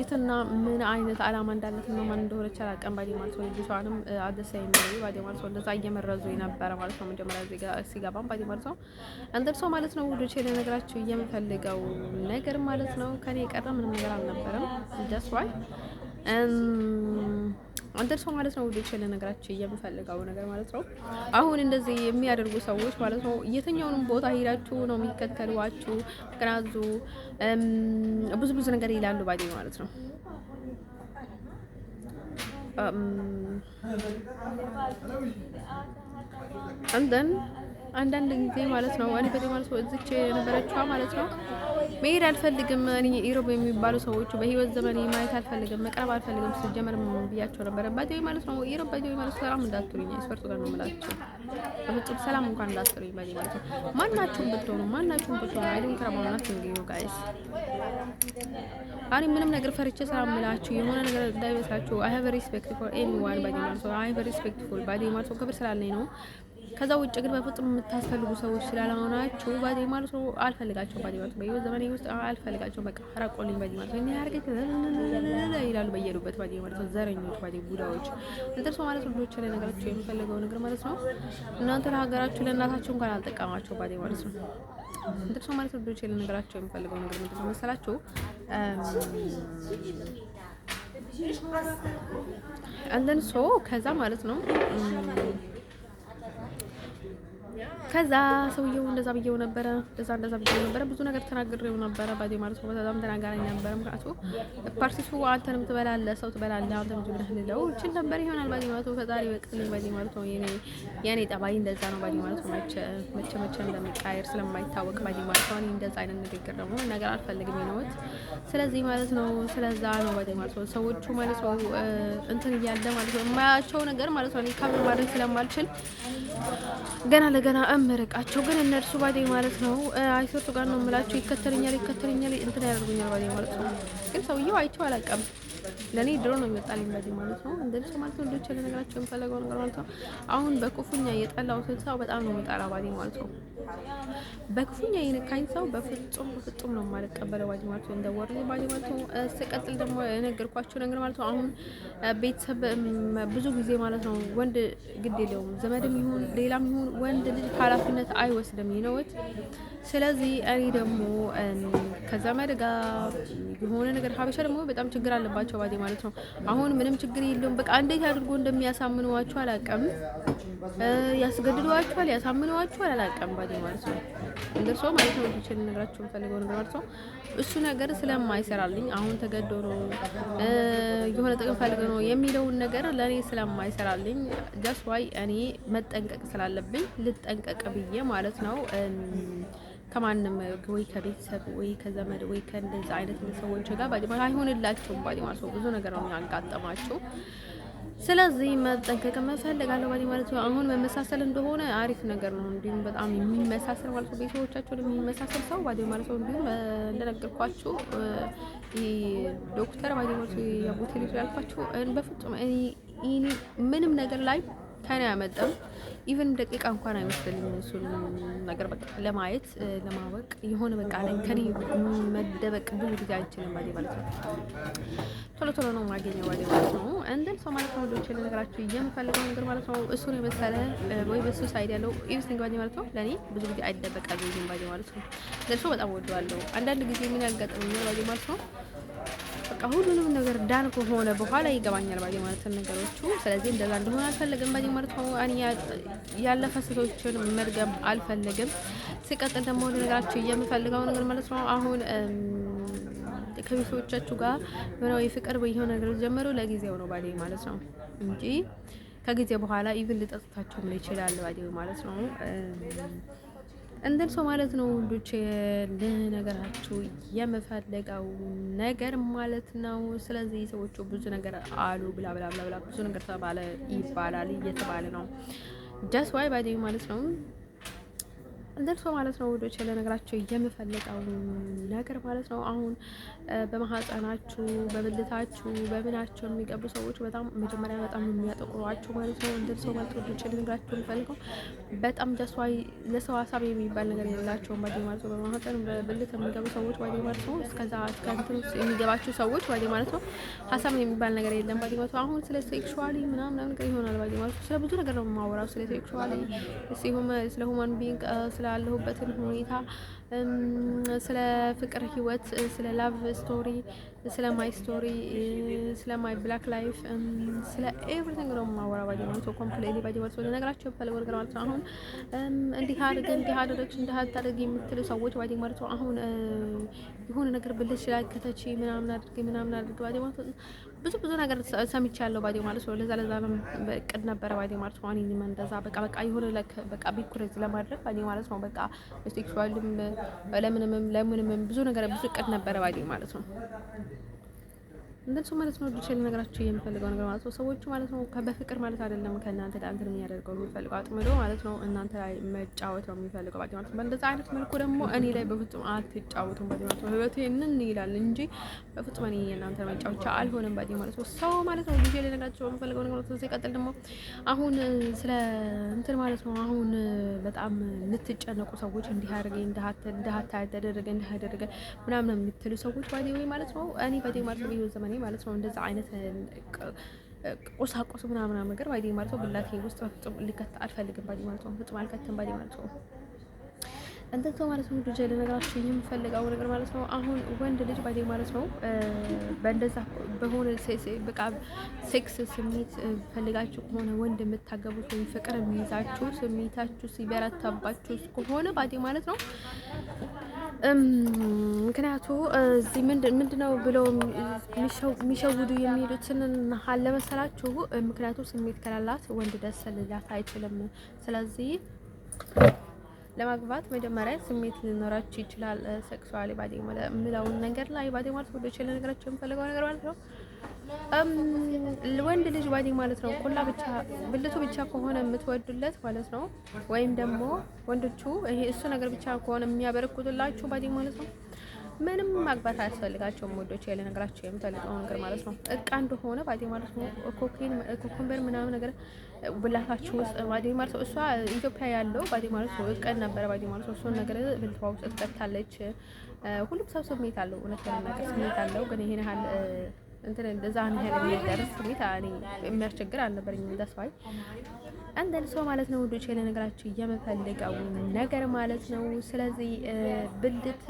የትና ምን አይነት አላማ እንዳለት ነው ማን እንደሆነች አላውቅም ባዲ ማለት ነው። ልጅቷንም አደሰኝ ነው ባዲ ማለት ነው እንደዛ እየመረዙ የነበረ ማለት ነው መጀመሪያ እዚህ ጋር ሲገባም ባዲ ማለት ነው። እንደ ሰው ማለት ነው ውዶቼ ለነገራችሁ የምፈልገው ነገር ማለት ነው ከኔ የቀረ ምንም ነገር አልነበረም። ጀስት ዋይ አንተር ሰው ማለት ነው ወዲህ ለነገራችሁ የምፈልገው ነገር ማለት ነው አሁን እንደዚህ የሚያደርጉ ሰዎች ማለት ነው የትኛውንም ቦታ ሄዳችሁ ነው የሚከተሏችሁ ገናዙ ብዙ ነገር ይላሉ ባዲ ማለት ነው። አንዳንድ ጊዜ ማለት ነው እኔ በዚህ ማለት ነው እዚች የነበረችዋ ማለት ነው መሄድ አልፈልግም። እኔ ኢሮብ የሚባሉ ሰዎች በህይወት ዘመኔ ማየት አልፈልግም፣ መቅረብ አልፈልግም። ሲጀመር ብያቸው ነበር ባዲ ማለት ነው ኢሮብ ባዲ ማለት ሰላም እንዳትሉኝ ስፈርቱ ጋር ነው የምላችሁ። በፍጹም ሰላም እንኳን እንዳትሉኝ ባዲ ማለት ነው ማናችሁም ብትሆኑ አይደን ከረባውናት እንግዲህ ጋይስ አሪ ምንም ነገር ፈርቼ ሰላም ምላችሁ የሆነ ነገር እንዳይመስላችሁ። I have respect for anyone ባዲ ማለት ነው I have respect for ባዲ ማለት ነው ክብር ስላለኝ ነው። ከዛ ውጭ ግን በፍጹም የምታስፈልጉ ሰዎች ስላልሆናችሁ ባዲ ማለት ነው አልፈልጋቸውም። ባዲ ማለት ነው በህይወት ዘመኔ ውስጥ አልፈልጋቸውም። በቃ ፈራቆልኝ ባዲ ማለት ነው እኔ ያርገት ይላሉ በየሉበት ባዲ ማለት ነው ዘረኞች ባዲ ቡዳዎች እንትን ሰው ማለት ነው። ልጆች ላይ ነገራችሁ የሚፈልገው ነገር ማለት ነው እናንተ ለሀገራችሁ ለእናታችሁ እንኳን አልጠቀማችሁ ባዲ ማለት ነው። እንትን ሰው ማለት ነው ልጆች ላይ ነገራችሁ የሚፈልገው ነገር ምንድን ነው መሰላችሁ? አንደን ሶ ከዛ ማለት ነው ከዛ ሰውየው እንደዛ ብየው ነበረ፣ እንደዛ ብየው ነበረ፣ ብዙ ነገር ተናግሬው ነበረ ባዲ ማለት ነው። በጣም ተናጋረኝ ነበረ። ምክንያቱ ፓርቲሱ አንተንም ትበላለህ፣ ሰው ትበላለህ፣ አንተም ዝብለህ ልለው እችል ነበር ይሆናል ባዲ ማለት ነው። ፈጣሪ በቀልኝ ባዲ ማለት ነው። የኔ ጠባይ እንደዛ ነው ባዲ ማለት ነው። መቼ እንደሚቃየር ስለማይታወቅ ባዲ ማለት ነው። እኔ እንደዛ አይነት ንግግር ደግሞ ነገር አልፈልግም ይነውት። ስለዚህ ማለት ነው ስለዛ ነው ባዲ ማለት ነው። ሰዎቹ ማለት ነው እንትን እያለ ማለት ነው የማያቸው ነገር ማለት ነው። እኔ ካምን ማድረግ ስለማልችል ገና ለገና እምርቃቸው ግን እነርሱ ባዴ ማለት ነው አይሶቱ ጋር ነው የምላቸው። ይከተለኛል እንትን ያደርጉኛል ባዴ ማለት ነው። ግን ሰውየው አይቼው አላውቅም። ለእኔ ድሮ ነው የሚወጣልኝ ባዴ ማለት ነው። እንደዚህ ማለት ነው ልጆች ለነገራቸው የምፈለገው ነገር ማለት ነው። አሁን በክፉኛ የጠላሁትን ሰው በጣም ነው የምጠላ ባዴ ማለት ነው። በክፉኛ የነካኝ ሰው በፍጹም ነው የማልቀበለው ባዴ ማለት ነው። እንደ ወር ባዴ ማለት ነው። ስቀጥል ደግሞ የነገርኳቸው ነገር ማለት ነው። አሁን ቤተሰብ ብዙ ጊዜ ማለት ነው ወንድ ግድ የለውም ዘመድም ይሁን ሌላም ይሁን ወንድ ልጅ ኃላፊነት አይወስድም ይነውት። ስለዚህ እኔ ደግሞ ከዘመድ ጋር የሆነ ነገር ሀበሻ ደግሞ በጣም ችግር አለባቸው ባዴ ማለት ነው። አሁን ምንም ችግር የለውም በቃ እንዴት አድርጎ እንደሚያሳምኗቸው አላውቅም። ያስገድዷቸዋል፣ ያሳምኗቸዋል አላውቅም ባዴ ማለት ነው። እንደርሶ ማለት ነው ልጅ ልነግራችሁ የምፈልገው ነገር ማለት ነው እሱ ነገር ስለማይሰራልኝ አሁን ተገዶ ነው የሆነ ጥቅም ፈልገ ነው የሚለውን ነገር ለእኔ ስለማይሰራልኝ ጃስት ዋይ እኔ መጠንቀቅ ስላለብኝ ልጠንቀቅ ብዬ ማለት ነው። ከማንም ወይ ከቤተሰብ ወይ ከዘመድ ወይ ከእንደዛ አይነት ሰዎች ጋር ባዲ ማለት አይሆንላቸውም ባዲ ማለት ነው። ብዙ ነገር ነው ያጋጠማቸው። ስለዚህ መጠንቀቅ እፈልጋለሁ ባዲ ማለት ነው። አሁን መመሳሰል እንደሆነ አሪፍ ነገር ነው። እንዲሁም በጣም የሚመሳሰል ማለት ነው ቤተሰቦቻቸውን የሚመሳሰል ሰው ባዲ ማለት ነው። እንዲሁም እንደነገርኳችሁ ዶክተር ባዲ ማለት ነው የቦቴ ልጅ ያልኳችሁ በፍጹም እኔ ምንም ነገር ላይ ከኔ አያመጣም። ኢቨን ደቂቃ እንኳን አይመስልልኝም እሱን ነገር በቃ ለማየት ለማወቅ የሆነ በቃ ላይ ከኔ መደበቅ ብዙ ጊዜ አይችልም ባዲ ማለት ነው። ቶሎ ነው ማገኘው ባዲ ማለት ነው። እንደን ሰው ማለት ነው ልጆች ለነገራችሁ የምፈልገው ነገር ማለት ነው እሱን የመሰለ ወይ በሱ ሳይድ ያለው ኢቭስቲንግ ባዲ ማለት ነው ለኔ ብዙ ጊዜ አይደበቃልኝም ባዲ ማለት ነው። ለሱ በጣም ወደዋለሁ። አንዳንድ ጊዜ ምን ያጋጥመኛል ባዲ ማለት ነው በቃ ሁሉንም ነገር ዳን ከሆነ በኋላ ይገባኛል ባዲ ማለት ነው ነገሮቹ። ስለዚህ እንደዛ እንደሆነ አልፈልግም ባዲ ማለት ነው። እኔ ያለፈ ስህተቶችን መድገም አልፈልግም። ሲቀጥል ደግሞ ነገራችሁ የምፈልገው ነገር ማለት ነው አሁን ከቤተሰቦቻችሁ ጋር የሆነ የፍቅር የሆነ ነገር ጀመሩ ለጊዜው ነው ባዲ ማለት ነው እንጂ ከጊዜ በኋላ ኢቭን ልጠጥታችሁ ምን ይችላል ባዲ ማለት ነው። እንደን ሰው ማለት ነው ወንዶች ለነገራችሁ የምፈልገው ነገር ማለት ነው። ስለዚህ ሰዎቹ ብዙ ነገር አሉ ብላ ብዙ ነገር ተባለ ይባላል እየተባለ ነው ጀስት ዋይ ባዲ ማለት ነው። እንደርሶ ማለት ነው ወዶች ለነገራችሁ የምፈልገው ነገር ማለት ነው አሁን በማህፀናችሁ በብልታችሁ በምናችሁ የሚገቡ ሰዎች በጣም መጀመሪያ በጣም የሚያጠቁሯችሁ ማለት ነው። እንደርሶ ማለት ነው ወዶች ለነገራችሁ የምፈልገው በጣም ጀስዋይ ለሰው ሀሳብ የሚባል ነገር የሌላቸውም ባዲ ማለት ነው። በማህፀን በብልት የሚገቡ ሰዎች ባዲ ማለት ነው እስከዛ እስከንትን የሚገባችሁ ሰዎች ባዲ ማለት ነው ሀሳብ የሚባል ነገር የለም ባዲ ማለት ነው። አሁን ስለ ሴክሹዋሊ ምናምን ነገር ይሆናል ባዲ ማለት ነው። ስለ ብዙ ነገር ነው የማወራው ስለ ሴክሹዋሊ ስለ ሁማን ቢንግ ስላለሁበትን ሁኔታ ስለ ፍቅር ህይወት ስለ ላቭ ስቶሪ ስለ ማይ ስቶሪ ስለ ማይ ብላክ ላይፍ ስለ ኤቭሪቲንግ ነው የማወራው ባዲ ማለት ነው። ኮምፕሊትሊ ባዲ ማለት ነው ነገራችሁ ፈልገው ነገር ማለት ነው። አሁን እንዲህ አደረግሽ እንዲህ አታደርጊ የምትሉ ሰዎች ባዲ ማለት ነው አሁን የሆነ ነገር ብልሽ ላይ ከተቺ ምናምን አድርጊ ባዲ ማለት ነው። ብዙ ነገር ሰምቻለሁ ባዲ ማለት ነው። ለዛ በቅድ ነበረ ባዲ ማለት ነው። እኔ እንደዛ በቃ የሆነ በቃ ቢኩሬት ለማድረግ ባዲ ማለት ነው። በቃ ሴክሹዋልም ለምንም ብዙ ነገር ብዙ ቅድ ነበረ ባዲ ማለት ነው። እንደሱ ማለት ነው ዲቴል ነገራችሁ የምፈልገው ነገር ማለት ነው። ሰዎቹ ማለት ነው በፍቅር ማለት አይደለም ከእናንተ ጋር እንትን የሚያደርገው የሚፈልገው አጥምዶ ማለት ነው እናንተ ላይ መጫወት ነው የሚፈልገው ማለት ነው። በእንደዛ አይነት መልኩ ደግሞ እኔ ላይ በፍጹም አትጫወቱም ማለት ነው። ህይወቴ ምን ይላል እንጂ በፍጹም እኔ እናንተ መጫወቻ አልሆነም ባዲ ማለት ነው። ሰው ማለት ነው ዲቴል ነገራችሁ የምፈልገው ነገር ማለት ነው። ሲቀጥል ደግሞ አሁን ስለ እንትን ማለት ነው አሁን በጣም የምትጨነቁ ሰዎች እንዲህ አድርገኝ እንዳታደረገ ምናምን የምትሉ ሰዎች ባዲ ወይ ማለት ነው እኔ ባዲ ማለት ነው ይወዘ ማኔ ማለት ነው እንደዛ አይነት ቁሳቁስ ምናምን ነገር ባዲ ማለት ነው ብላቴ ውስጥ በፍጹም ሊከት አልፈልግም ባዲ ማለት ነው። ፍጹም አልከተም ባዲ ማለት ነው። እንትን ሰው ማለት ነው ልጅ ለነገራችሁ የምፈልገው ነገር ማለት ነው። አሁን ወንድ ልጅ ባይዴ ማለት ነው በእንደዛ በሆነ በቃ ሴክስ ስሜት ፈልጋችሁ ከሆነ ወንድ የምታገቡት ወይም ፍቅር የሚይዛችሁ ስሜታችሁ ሲበረታባችሁ ከሆነ ባይዴ ማለት ነው ምክንያቱ እዚህ ምንድነው ብለው የሚሸውዱ የሚሉትን አለ መሰላችሁ። ምክንያቱ ስሜት ከላላት ወንድ ደስ ሊላት አይችልም። ስለዚህ ለማግባት መጀመሪያ ስሜት ሊኖራችሁ ይችላል። ሴክሱዋሊ ባዲ ማለት ምለውን ነገር ላይ ባዲ ማለት ወደ ቸለ ነገራችሁ የምፈልገው ነገር ማለት ነው። ወንድ ልጅ ባዲ ማለት ነው ቆላ ብቻ ብልቱ ብቻ ከሆነ የምትወዱለት ማለት ነው። ወይም ደግሞ ወንዶቹ ይሄ እሱ ነገር ብቻ ከሆነ የሚያበረክቱላችሁ ባዲ ማለት ነው ምንም ማግባት አያስፈልጋቸውም። ወዶች ያለ ነገራቸው የምፈልገው ነገር ማለት ነው እቃ እንደሆነ ባዲ ማለት ነው ኮኮምበር ምናምን ነገር ብላታችሁ ውስጥ ባዲ ማለት ነው። እሷ ኢትዮጵያ ያለው ባዲ ማለት ነው እቃ ነበር ባዲ ማለት ነው። እሱን ነገር ብልቷ ውስጥ ትከታለች። ሁሉም ሰው ስሜት አለው፣ እውነት ለመናገር ስሜት አለው። ግን ይሄን ያህል እንትን እንደዛ ነው ያለ የሚደርስ ስሜት እኔ የሚያስቸግር አልነበረኝም። እንደሷይ አንደን ሰው ማለት ነው ወዶች ያለ ነገራችሁ የምፈልገው ነገር ማለት ነው። ስለዚህ ብልት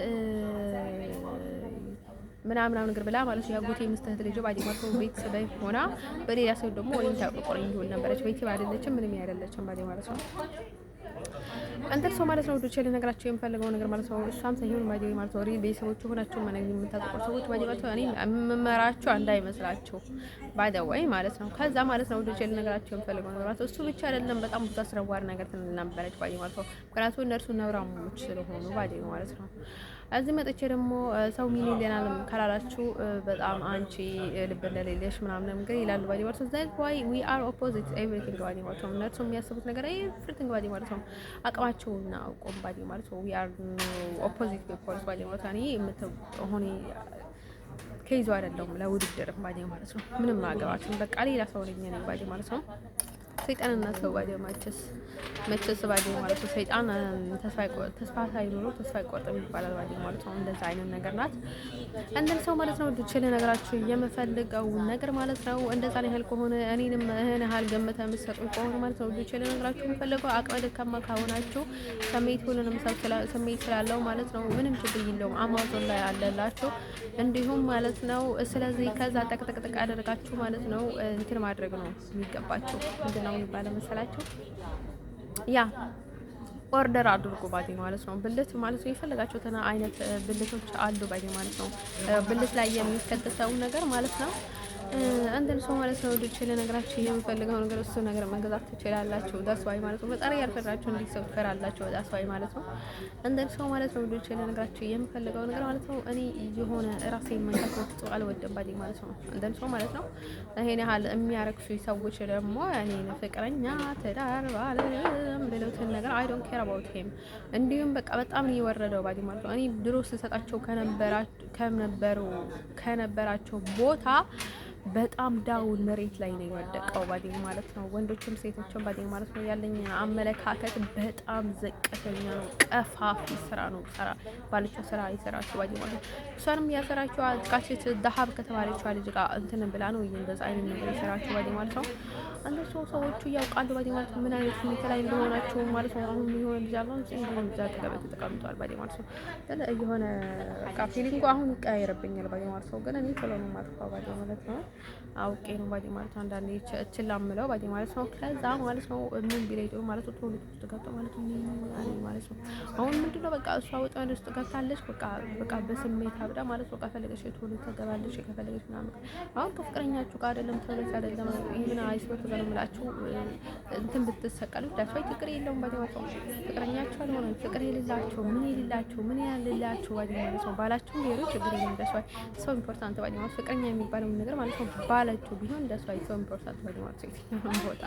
ምናምን ነገር ብላ ማለት ነው ያጎቴ ምስተት ልጅ ባዲ ማለት ነው ቤተሰብ ሆና በሌላ ሰው ደግሞ ወይም ታቆቆረኝ ይሆን ነበረች። ቤተሰብ አይደለችም፣ ምንም አይደለችም ባዲ ማለት ነው። አንተን ሰው ማለት ነው ወዶች ያለ ነገራችሁ የምፈልገው ነገር ማለት ነው። እሷም ሳይሆን ባዲ ማለት ነው ቤተሰቦች ሆናችሁ ማነኝ የምታቆቆሩ ሰዎች ባዲ ማለት ነው እኔ መመራችሁ እንዳይመስላችሁ ባይ ዘ ወይ ማለት ነው። ከዛ ማለት ነው ወዶች ያለ ነገራችሁ የምፈልገው ነገር ማለት ነው እሱ ብቻ አይደለም፣ በጣም ብዙ አስረዋር ነገር ነበረች ባዲ ማለት ነው። ምክንያቱም እነርሱ ነውራሞች ስለሆኑ ባዲ ማለት ነው። እዚህ መጥቼ ደግሞ ሰው ምን ይለናል ካላላችሁ በጣም አንቺ ልብ እንደሌለሽ ምናምን ነገር ይላሉ ባዲ ማለት ነው። that why we are opposite everything ባዲ ማለት ነው። እነሱ የሚያስቡት ነገር everything ባዲ ማለት ነው አቅማቸውና አውቆም ባዲ ማለት ነው we are opposite people ባዲ ማለት ነው። ሆኔ ከይዞ አይደለም ለውድድር ባዲ ማለት ነው። ምንም አገባችሁ በቃ ሌላ ሰው ነኝ ነኝ ባዲ ማለት ነው። ሰይጣንና ሰው ባዲ መቸስ ባዲ ማለት ነው። ሰይጣን ተስፋ ሳይኖር ተስፋ አይቆርጥም ይባላል ባዲ ማለት ነው። እንደዛ አይነት ነገር ናት እንደን ሰው ማለት ነው። ድችል ነገራችሁ የምፈልገው ነገር ማለት ነው። እንደዛ ነው ያህል ከሆነ እኔንም እህን ያህል ገምተ የምትሰጡኝ ከሆነ ማለት ነው ድችል ነገራችሁ የምፈልገው አቅመ ደካማ ከሆናችሁ ስሜት ሁሉንም ስሜት ስላለው ማለት ነው ምንም ችግር የለውም። አማዞን ላይ አለላችሁ እንዲሁም ማለት ነው። ስለዚህ ከዛ ጠቅጠቅጠቅ አደረጋችሁ ማለት ነው እንትን ማድረግ ነው የሚገባችሁ። ምንድነው የሚባለው መሰላችሁ? ያ ኦርደር አድርጉ ባዲ ማለት ነው። ብልት ማለት ነው የፈለጋችሁትን አይነት ብልቶች አሉ ባዲ ማለት ነው። ብልት ላይ የሚከተተው ነገር ማለት ነው አንተን ሰው ማለት ነው ወዶች ለነገራችሁ የምፈልገው ነገር እሱ ነገር መገዛት ትችላላችሁ። ዳስዋይ ማለት ነው በጣም ያልፈራችሁ እንዲሰው ትፈራላችሁ። ዳስዋይ ማለት ነው አንተን ሰው ማለት ነው ወዶች ለነገራችሁ የምፈልገው ነገር ማለት ነው እኔ የሆነ ራሴን መንካት ወጥቶ አልወደም ባዲ ማለት ነው። አንተን ሰው ማለት ነው ይሄን ያህል የሚያረክሱ ሰዎች ደግሞ እኔ ፍቅረኛ ትዳር ባል ብለውትን ነገር አይ ዶንት ኬር አባውት ሂም እንዲሁም በቃ በጣም ነው የወረደው ባዲ ማለት ነው። እኔ ድሮ ስሰጣቸው ከነበራቸው ቦታ በጣም ዳውን መሬት ላይ ነው የወደቀው ባዲ ማለት ነው። ወንዶችም ሴቶችም ባዲ ማለት ነው ያለኝ አመለካከት በጣም ዝቅተኛ ነው። ቀፋፊ ስራ ነው ሰራ ባለችው ስራ ይሰራችሁ ባዲ ማለት ነው። እሷንም ያሰራችሁ አጥቃችት ዳሃብ ከተባለችው ልጅ ጋር እንትን ብላ ነው እንደዛ አይነት ነገር ይሰራችሁ ባዲ ማለት ነው። እነሱ ሰዎቹ ያውቃሉ ባዲ ማለት ነው ምን አይነት ሁኔታ ላይ እንደሆናችሁ ማለት ነው። አሁን የሆነ ልጅ አለው እንዴ እዛ ተቀበል ተቀምጧል ባዲ ማለት ነው። የሆነ በቃ ፊሊንጉ አሁን ይቀያየርብኛል ባዲ ማለት ነው። ግን እኔ ቶሎ ነው የማጥፋው ባዲ ማለት ነው። አውቄ ነው ባዲ ማለት ነው። አንዳንዴ እችላምለው ባዲ ማለት ነው። ከዛ ማለት ነው ምን ቢለይ ጥሩ ማለት ነው ቶሎ ውስጥ ገብቶ ማለት ነው ማለት ነው። አሁን ምንድነው በቃ እሷ ወጣን ውስጥ ገብታለች በቃ በስሜት አብዳ ማለት ነው። ከፈለገሽ ቶሎ ተገባለሽ ከፈለገሽ ምናምን አሁን ከፍቅረኛችሁ ጋር አይደለም ተለስ አይደለም ይሄን አይስበት ነው የምላችሁ እንትን ብትሰቀሉ ዳስዋይ ፍቅር የለውም ባዲ ማለት ነው። ፍቅረኛችሁ አልሆነም ፍቅር የሌላችሁ ምን ያለላችሁ ባዲ ማለት ነው። ባላችሁ ሌሎ ችግር የለም ዳስዋይ ሰው ኢምፖርታንት ባዲ ማለት ፍቅረኛ የሚባለው ነገር ማለት ነው። ባላችሁ ቢሆን ዳስዋይ ሰው ኢምፖርታንት ባዲ ማለት ነው። ቦታ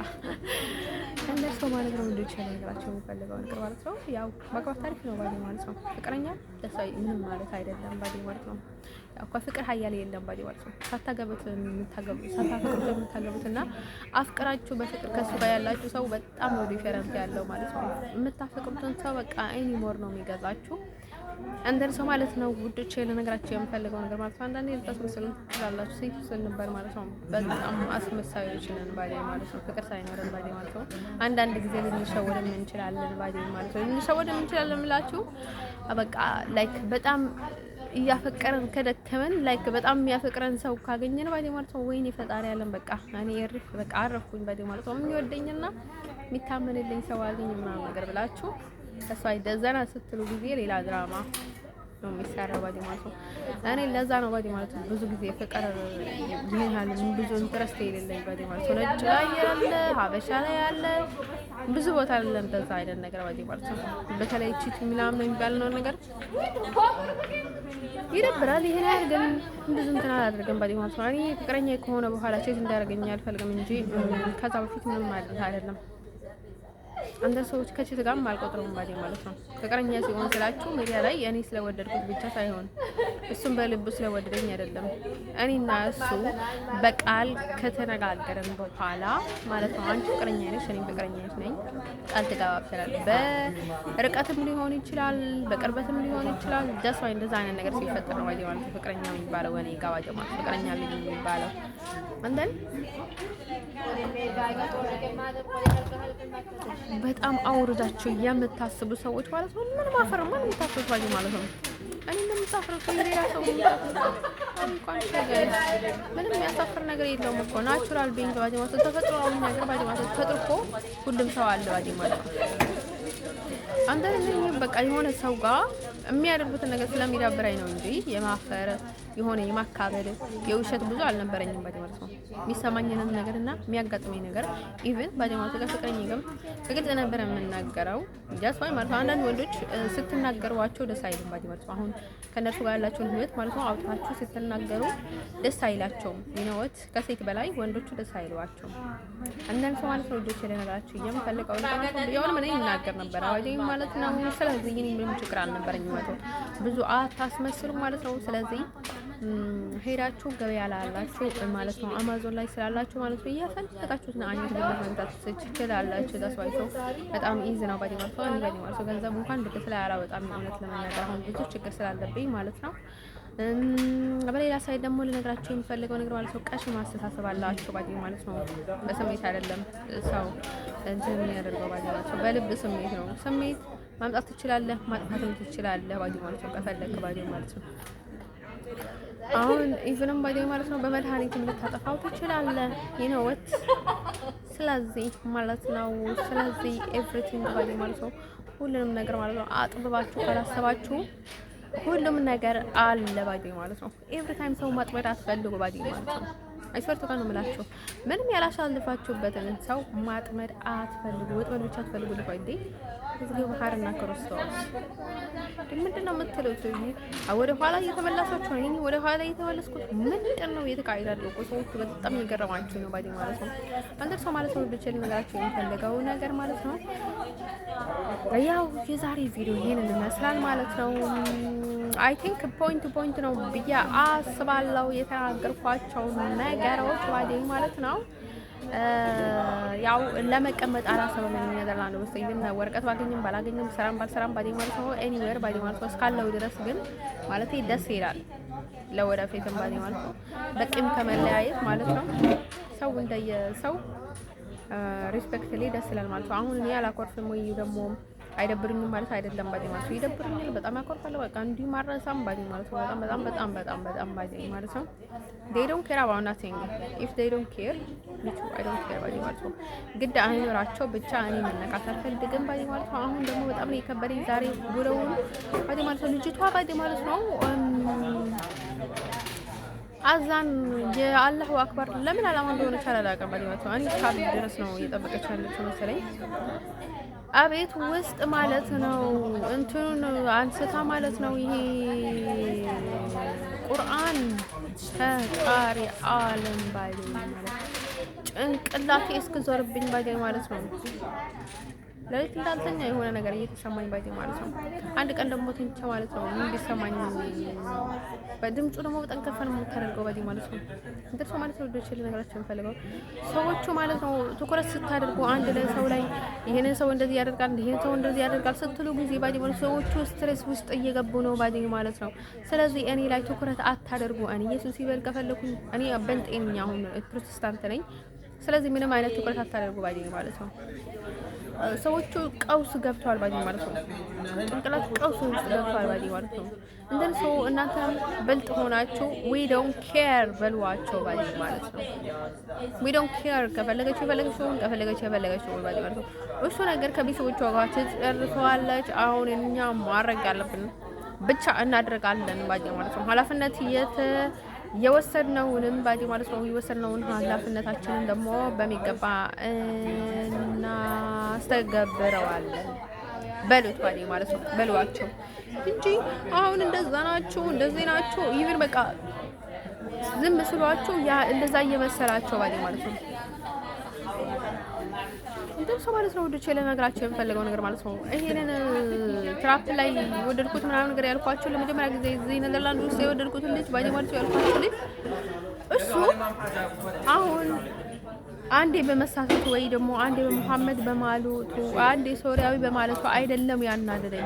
እንደሱ ማለት ነው። እንዴት ይችላል ነገራችሁ የሚፈልገው ነገር ማለት ነው። ያው ማግባት ታሪክ ነው ባዲ ማለት ነው። ፍቅረኛ ዳስዋይ ምንም ማለት አይደለም ባዲ ማለት ነው። ያው ፍቅር ሀያል የለም ባዲ ማለት ነው። ሳታገቡት የምታገቡትና አፍቅራችሁ በፍቅር ከሱ ጋር ያላችሁ ሰው በጣም ነው ዲፈረንት ያለው ማለት ነው። የምታፈቅሩትን ሰው በቃ ኤኒ ሞር ነው የሚገዛችሁ አንደን ሰው ማለት ነው ውዶቼ ለነገራችሁ የምፈልገው ነገር ማለት ነው አንዳንዴ ልታስመስሉ ትችላላችሁ። ሴት ስንባል ማለት ነው በጣም አስመሳዮች ነን ባዴ ማለት ነው። ፍቅር ሳይኖረን ባዴ ማለት ነው አንዳንድ ጊዜ ልንሸወድም እንችላለን ባዴ ማለት ነው። ልንሸወድም እንችላለን የምላችሁ በቃ ላይክ በጣም እያፈቀረን ከደከመን ላይክ በጣም የሚያፈቅረን ሰው ካገኘን ባዴ ማለት ነው ወይኔ ፈጣሪ ያለን በቃ እኔ እርፍ በቃ አረፍኩኝ ባዴ ማለት ነው። የሚወደኝና የሚታመንልኝ ሰው አገኘ ምናምን ነገር ብላችሁ ተስፋ ይደዘና ስትሉ ጊዜ ሌላ ድራማ ነው የሚሰራው ባዲ ማለት ነው። እኔ ለዛ ነው ባዲ ማለት ነው ብዙ ጊዜ ፍቅር ይሄናል ብዙ ኢንትረስት የሌለኝ ባዲ ማለት ነው። ነጭ ላይ ያለ ሀበሻ ላይ ያለ ብዙ ቦታ አለ እንደዛ አይነት ነገር ባዲ ማለት ነው። በተለይ ቺት ምናምን የሚባለው ነገር ይደብራል። ይሄን ያህል ግን ብዙ እንትን አላደርግም ባዲ ማለት ነው። እኔ ፍቅረኛ ከሆነ በኋላ ቺት እንዳያደርገኝ አልፈልግም እንጂ ከዛ በፊት ምንም አይደለም። አንዳንድ ሰዎች ከቺት ጋር አልቆጥረውም ባዴ ማለት ነው። ፍቅረኛ ሲሆን ስላችሁ ሚዲያ ላይ እኔ ስለወደድኩት ብቻ ሳይሆን እሱም በልቡ ስለወደደኝ አይደለም። እኔና እሱ በቃል ከተነጋገረን በኋላ ማለት ነው አንቺ ፍቅረኛ ነሽ፣ እኔም ፍቅረኛ ነኝ፣ ቃል ተጋባብተናል። በርቀትም ሊሆን ይችላል፣ በቅርበትም ሊሆን ይችላል። ጀስት ወይ እንደዛ አይነት ነገር ሲፈጠር ነው ባዴ ማለት ፍቅረኛ የሚባለው እኔ ጋር ባዴ ማለት ፍቅረኛ ልጅ የሚባለው አንደን በጣም አውርዳችሁ የምታስቡ ሰዎች ማለት ነው። ምን ማፈር ምን የምታስቡ ባይ ማለት ነው። እኔ እንደምታፈር ከሌላ ሰው ምንም የሚያሳፍር ነገር የለውም እኮ ናቹራል ቢንግ ባይ ማለት ተፈጥሯዊ ነገር ባይ ማለት ተፈጥሮ ሁሉም ሰው አለ ባይ ማለት ነው። አንዳንድ በቃ የሆነ ሰው ጋር የሚያደርጉትን ነገር ስለሚዳብራኝ ነው እንጂ የማፈር የሆነ የማካበል የውሸት ብዙ አልነበረኝም ባይ ማለት ነው። የሚሰማኝንን ነገርና የሚያጋጥመኝ ነገር ኢቭን ባይ ማለት ጋር ፍቅረኛ ጋር በግልጽ ነበር የምናገረው። ጃስ ወይ ማለት አንዳንድ ወንዶች ስትናገሯቸው ደስ አይልም ባይ ማለት ነው። አሁን ከነሱ ጋር ያላችሁን ህይወት ማለት ነው አውጥታችሁ ስትናገሩ ደስ አይላቸውም። ይነውት ከሴት በላይ ወንዶቹ ደስ አይሏቸውም። አንዳንድ ሰው ማለት ነው ልጆች ለነገራችሁ የምፈልገው ነገር የሆነ ምን ይናገር ነበር አይ ማለት ነው። ስለዚህ እኔ ምንም ችግር አልነበረኝም ማለት ነው። ብዙ አታስመስሉ ማለት ነው። ስለዚህ ሄዳችሁ ገበያ ላላችሁ ማለት ነው አማዞን ላይ ስላላችሁ ማለት ነው እያፈለጋችሁትን አይነት ነገር መምጣት ትችላላችሁ። ዳስዋይቶ በጣም ኢዚ ነው ባዲ ማለት ነው። እኔ ባዲ ማለት ነው ገንዘብ እንኳን ብድር ላይ አላወጣም እውነት ለመናገር አሁን ብዙ ችግር ስላለብኝ ማለት ነው። በሌላ ሳይድ ደግሞ ልነግራችሁ የሚፈልገው ነገር ማለት ነው ቀሽ ማስተሳሰብ አላችሁ ባዲ ማለት ነው። በስሜት አይደለም ሰው እንትን የሚያደርገው ባዲ ማለት ነው በልብ ስሜት ነው። ስሜት ማምጣት ትችላለህ፣ ማጥፋትም ትችላለህ ባዲ ማለት ነው ከፈለክ ባዲ ማለት ነው። አሁን ኢቭንም ባዲ ማለት ነው በመድኃኒትም ልታጠፋው ትችላለህ ይነውት ስለዚህ ማለት ነው። ስለዚህ ኤቭሪቲንግ ባዲ ማለት ነው ሁሉንም ነገር ማለት ነው አጥብባችሁ ካላሰባችሁ ሁሉም ነገር አለ ባዲ ማለት ነው። ኤቭሪ ታይም ሰው ማጥመድ አትፈልጉ ባዲ ማለት ነው። አይስፈርቱ ጋር ነው የምላችሁ። ምንም ያላሳልፋችሁበትን ሰው ማጥመድ አትፈልጉ፣ ወጥመድ ብቻ አትፈልጉ። ልፋ እንዴ እዚህ ባህርና ክርስቶስ ምንድነው የምትሉት? ወደ ኋላ እየተመለሳችሁ ነው። እኔ ወደ ኋላ እየተመለስኩት ምንድነው እየተካሄዳለው? ሰዎች በጣም እየገረማችሁ ነው ባዲ ማለት ነው። አንተ ሰው ማለት ነው ብቻ ልነግራችሁ የሚፈልገው ነገር ማለት ነው። ያው የዛሬ ቪዲዮ ይሄንን ይመስላል ማለት ነው። አይ ቲንክ ፖይንት ነው ብዬ አስባለሁ የተናገርኳቸው ነገሮች ባዲ ማለት ነው። ያው ለመቀመጥ አላሰበም ኔዘርላንድ ውስጥ ይሄን ወረቀት ባገኝም ባላገኝም ሰራም ባልሰራም ባዲ ማለት ነው ኤኒዌር ባዲ ማለት ነው እስካለው ድረስ ግን ማለት ደስ ይላል። ለወደፊትም ባዲ ማለት ነው በቂም ከመለያየት ማለት ነው ሰው እንደየሰው ሪስፔክትሊ ደስ ይላል ማለት ነው። አሁን እኔ አላኮርፍም ወይ ደግሞ አይደብርኝም ማለት አይደለም ባዲ ማለት ነው። ይደብርኛል፣ በጣም ያኮርፋል። በቃ እንዲህ ማረሳም ባዲ ማለት ነው በጣም ባዲ ማለት ነው። they don't care about nothing if they don't care I don't care ባዲ ማለት ነው። ግድ አይኖራቸው ብቻ እኔ መነቃት አልፈልግም ባዲ ማለት ነው። አሁን ደግሞ በጣም የከበደኝ ዛሬ ጉለውን ባዲ ማለት ነው ልጅቷ ባዲ ማለት ነው አዛን የአላሁ አክበር ለምን አላማ እንደሆነ አላውቅም ባዲ ማለት ነው። እኔ ካል ድረስ ነው እየጠበቀች ያለችው መሰለኝ አቤት ውስጥ ማለት ነው እንትኑን አንስታ ማለት ነው። ይሄ ቁርአን ፈጣሪ ዓለም ባይ ማለት ጭንቅላቴ እስክዞርብኝ ባይ ማለት ነው። ለሊት እንዳልተኛ የሆነ ነገር እየተሰማኝ ባይቴ ማለት ነው። አንድ ቀን ደግሞ ተኝቼ ማለት ነው እንዲሰማኝ በድምፁ ደግሞ በጣም ከፍ ነው የምታደርገው ባይቴ ማለት ነው። እንደርሶ ማለት ነው ወደች ነገራችን የምፈልገው ሰዎቹ ማለት ነው ትኩረት ስታደርጉ አንድ ላይ ሰው ላይ ይሄንን ሰው እንደዚህ ያደርጋል ይሄን ሰው እንደዚህ ያደርጋል ስትሉ ጊዜ ባይቴ ማለት ሰዎቹ ስትሬስ ውስጥ እየገቡ ነው ባይቴ ማለት ነው። ስለዚህ እኔ ላይ ትኩረት አታደርጉ። እኔ ኢየሱስ ይበል ከፈለኩኝ እኔ በንጤኛ አሁን ፕሮቴስታንት ነኝ። ስለዚህ ምንም አይነት ትኩረት አታደርጉ ባይቴ ማለት ነው። ሰዎቹ ቀውስ ገብተዋል ባዲ ማለት ነው። ጭንቅላት ቀውስ ውስጥ ገብተዋል ባዲ ማለት ነው። እንደን ሰው እናንተ በልጥ ሆናችሁ we don't care በሏቸው ባዲ ማለት ነው። we don't care ከፈለገችው የፈለገችው ባዲ ማለት ነው። እሱ ነገር ከቤተሰቦቿ ጋር ትጨርሰዋለች። አሁን እኛ ማድረግ ያለብን ብቻ እናደርጋለን ባዲ ማለት ነው። ኃላፊነት የወሰድነውንም ባዲ ማለት ነው የወሰድነውን ኃላፊነታችንን ደግሞ በሚገባ እናስተገብረዋለን በሉት ባዲ ማለት ነው። በሏቸው እንጂ አሁን እንደዛ ናችሁ እንደዚህ ናችሁ ይብር በቃ ዝም ስሏቸው ያ እንደዛ እየመሰላቸው ባዲ ማለት ነው። እንደሱ ማለት ነው። ወደች ለነገራችሁ የምፈልገው ነገር ማለት ነው ይሄንን ትራፕ ላይ ወደድኩት ምናምን ነገር ያልኳችሁ ለመጀመሪያ ጊዜ እዚህ ኔዘርላንድ ውስጥ የወደድኩት ልጅ ባዲ ማለት ያልኳችሁ ልጅ እሱ አሁን አንዴ በመሳሳቱ ወይ ደግሞ አንዴ በመሐመድ በማለቱ አንዴ ሶሪያዊ በማለቱ አይደለም ያናደደኝ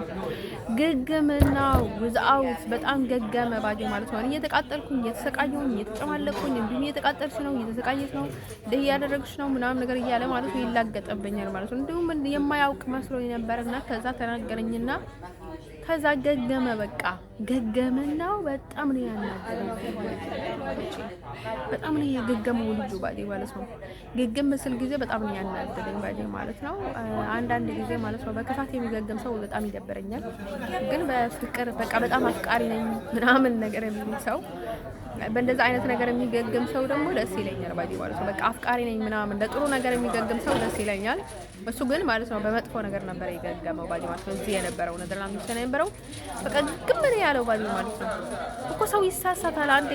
ግግምና ውዛውስ በጣም ገገመ ባዲ ማለት ነው። እየተቃጠልኩኝ እየተሰቃየሁኝ እየተጨማለቅኩኝ እንዲሁም እየተቃጠልሽ ነው እየተሰቃየሽ ነው እንደ ያደረግሽ ነው ምናምን ነገር እያለ ማለት ነው ይላገጠብኛል ማለት ነው። እንዲሁም የማያውቅ መስሎኝ ነበርና ከዛ ተናገረኝና ከዛ ገገመ በቃ ገገመናው በጣም ነው ያናደደኝ። በጣም ነው የገገመው ልጁ ባዲ ማለት ነው። ገገም መስል ጊዜ በጣም ነው ያናደደኝ ባዲ ማለት ነው። አንዳንድ ጊዜ ማለት ነው በክፋት የሚገገም ሰው በጣም ይደበረኛል። ግን በፍቅር በቃ በጣም አፍቃሪ ነኝ ምናምን ነገር የሚል ሰው በእንደዛ አይነት ነገር የሚገግም ሰው ደግሞ ደስ ይለኛል ባዲ ማለት ነው። በቃ አፍቃሪ ነኝ ምናምን ለጥሩ ነገር የሚገግም ሰው ደስ ይለኛል። እሱ ግን ማለት ነው በመጥፎ ነገር ነበር የገገመው ባዲ ማለት ነው። እዚህ የነበረው ኔዘርላንድ ውስጥ የነበረው በቃ ግም ነው ያለው ባዲ ማለት ነው። እኮ ሰው ይሳሳታል። አንዴ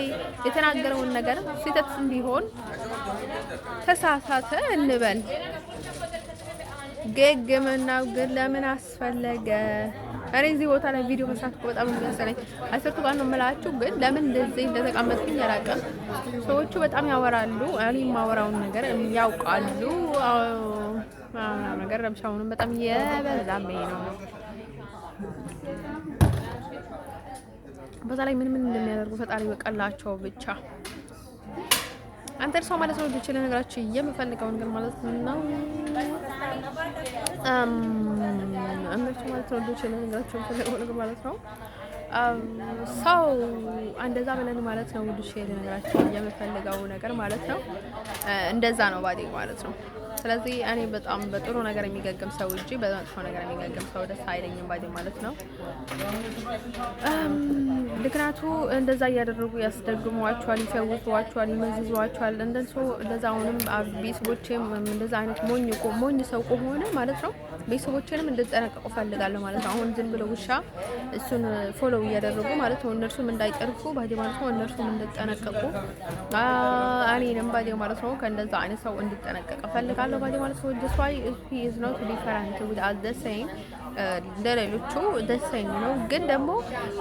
የተናገረውን ነገር ስህተት ቢሆን ተሳሳተ እንበል ገገመናው ግን ለምን አስፈለገ? እኔ እዚህ ቦታ ላይ ቪዲዮ መስራት በጣም የሚያሰለኝ አስርቱ ጋር ነው የምላችሁ። ግን ለምን እንደዚህ እንደተቀመጥኩኝ አላውቅም። ሰዎቹ በጣም ያወራሉ፣ እኔ የማወራውን ነገር ያውቃሉ። ነገር ረብሻውንም በጣም የበዛብኝ ነው። በዛ ላይ ምን እንደሚያደርጉ ፈጣሪ በቀላቸው ብቻ። አንተ ሰው ማለት ነው ልጅ ለነገራችሁ የምፈልገው ነገር ማለት ነው አንተ ማለት ነው ልጅ ለነገራችሁ የምፈልገው ነገር ማለት ነው ሰው እንደዛ ብለን ማለት ነው ልጅ ለነገራችሁ የምፈልገው ነገር ማለት ነው እንደዛ ነው ባዲ ማለት ነው። ስለዚህ እኔ በጣም በጥሩ ነገር የሚገግም ሰው እንጂ በመጥፎ ነገር የሚገግም ሰው ደስ አይለኝም ባዲ ማለት ነው። ምክንያቱ እንደዛ እያደረጉ ያስደግሟቸዋል፣ ይፈውሷቸዋል፣ ይመዝዟቸዋል። እንደዛውንም ቤተሰቦቼም እንደዛ አይነት ሞኝ ሰው ከሆነ ማለት ነው ቤተሰቦቼንም እንድጠነቀቁ ፈልጋለሁ ማለት ነው። አሁን ዝም ብለው ውሻ እሱን ፎሎው እያደረጉ ማለት ነው እነርሱም እንዳይጠርፉ ባዲ ማለት ነው እነርሱም እንድጠነቀቁ እኔንም ባዲ ማለት ነው ከእንደዛ አይነት ሰው እንድጠነቀቅ ፈልጋለሁ ባዲ ማለት ነው። this why he is not different with us the same እንደሌሎቹ ደሰኝ ነው። ግን ደግሞ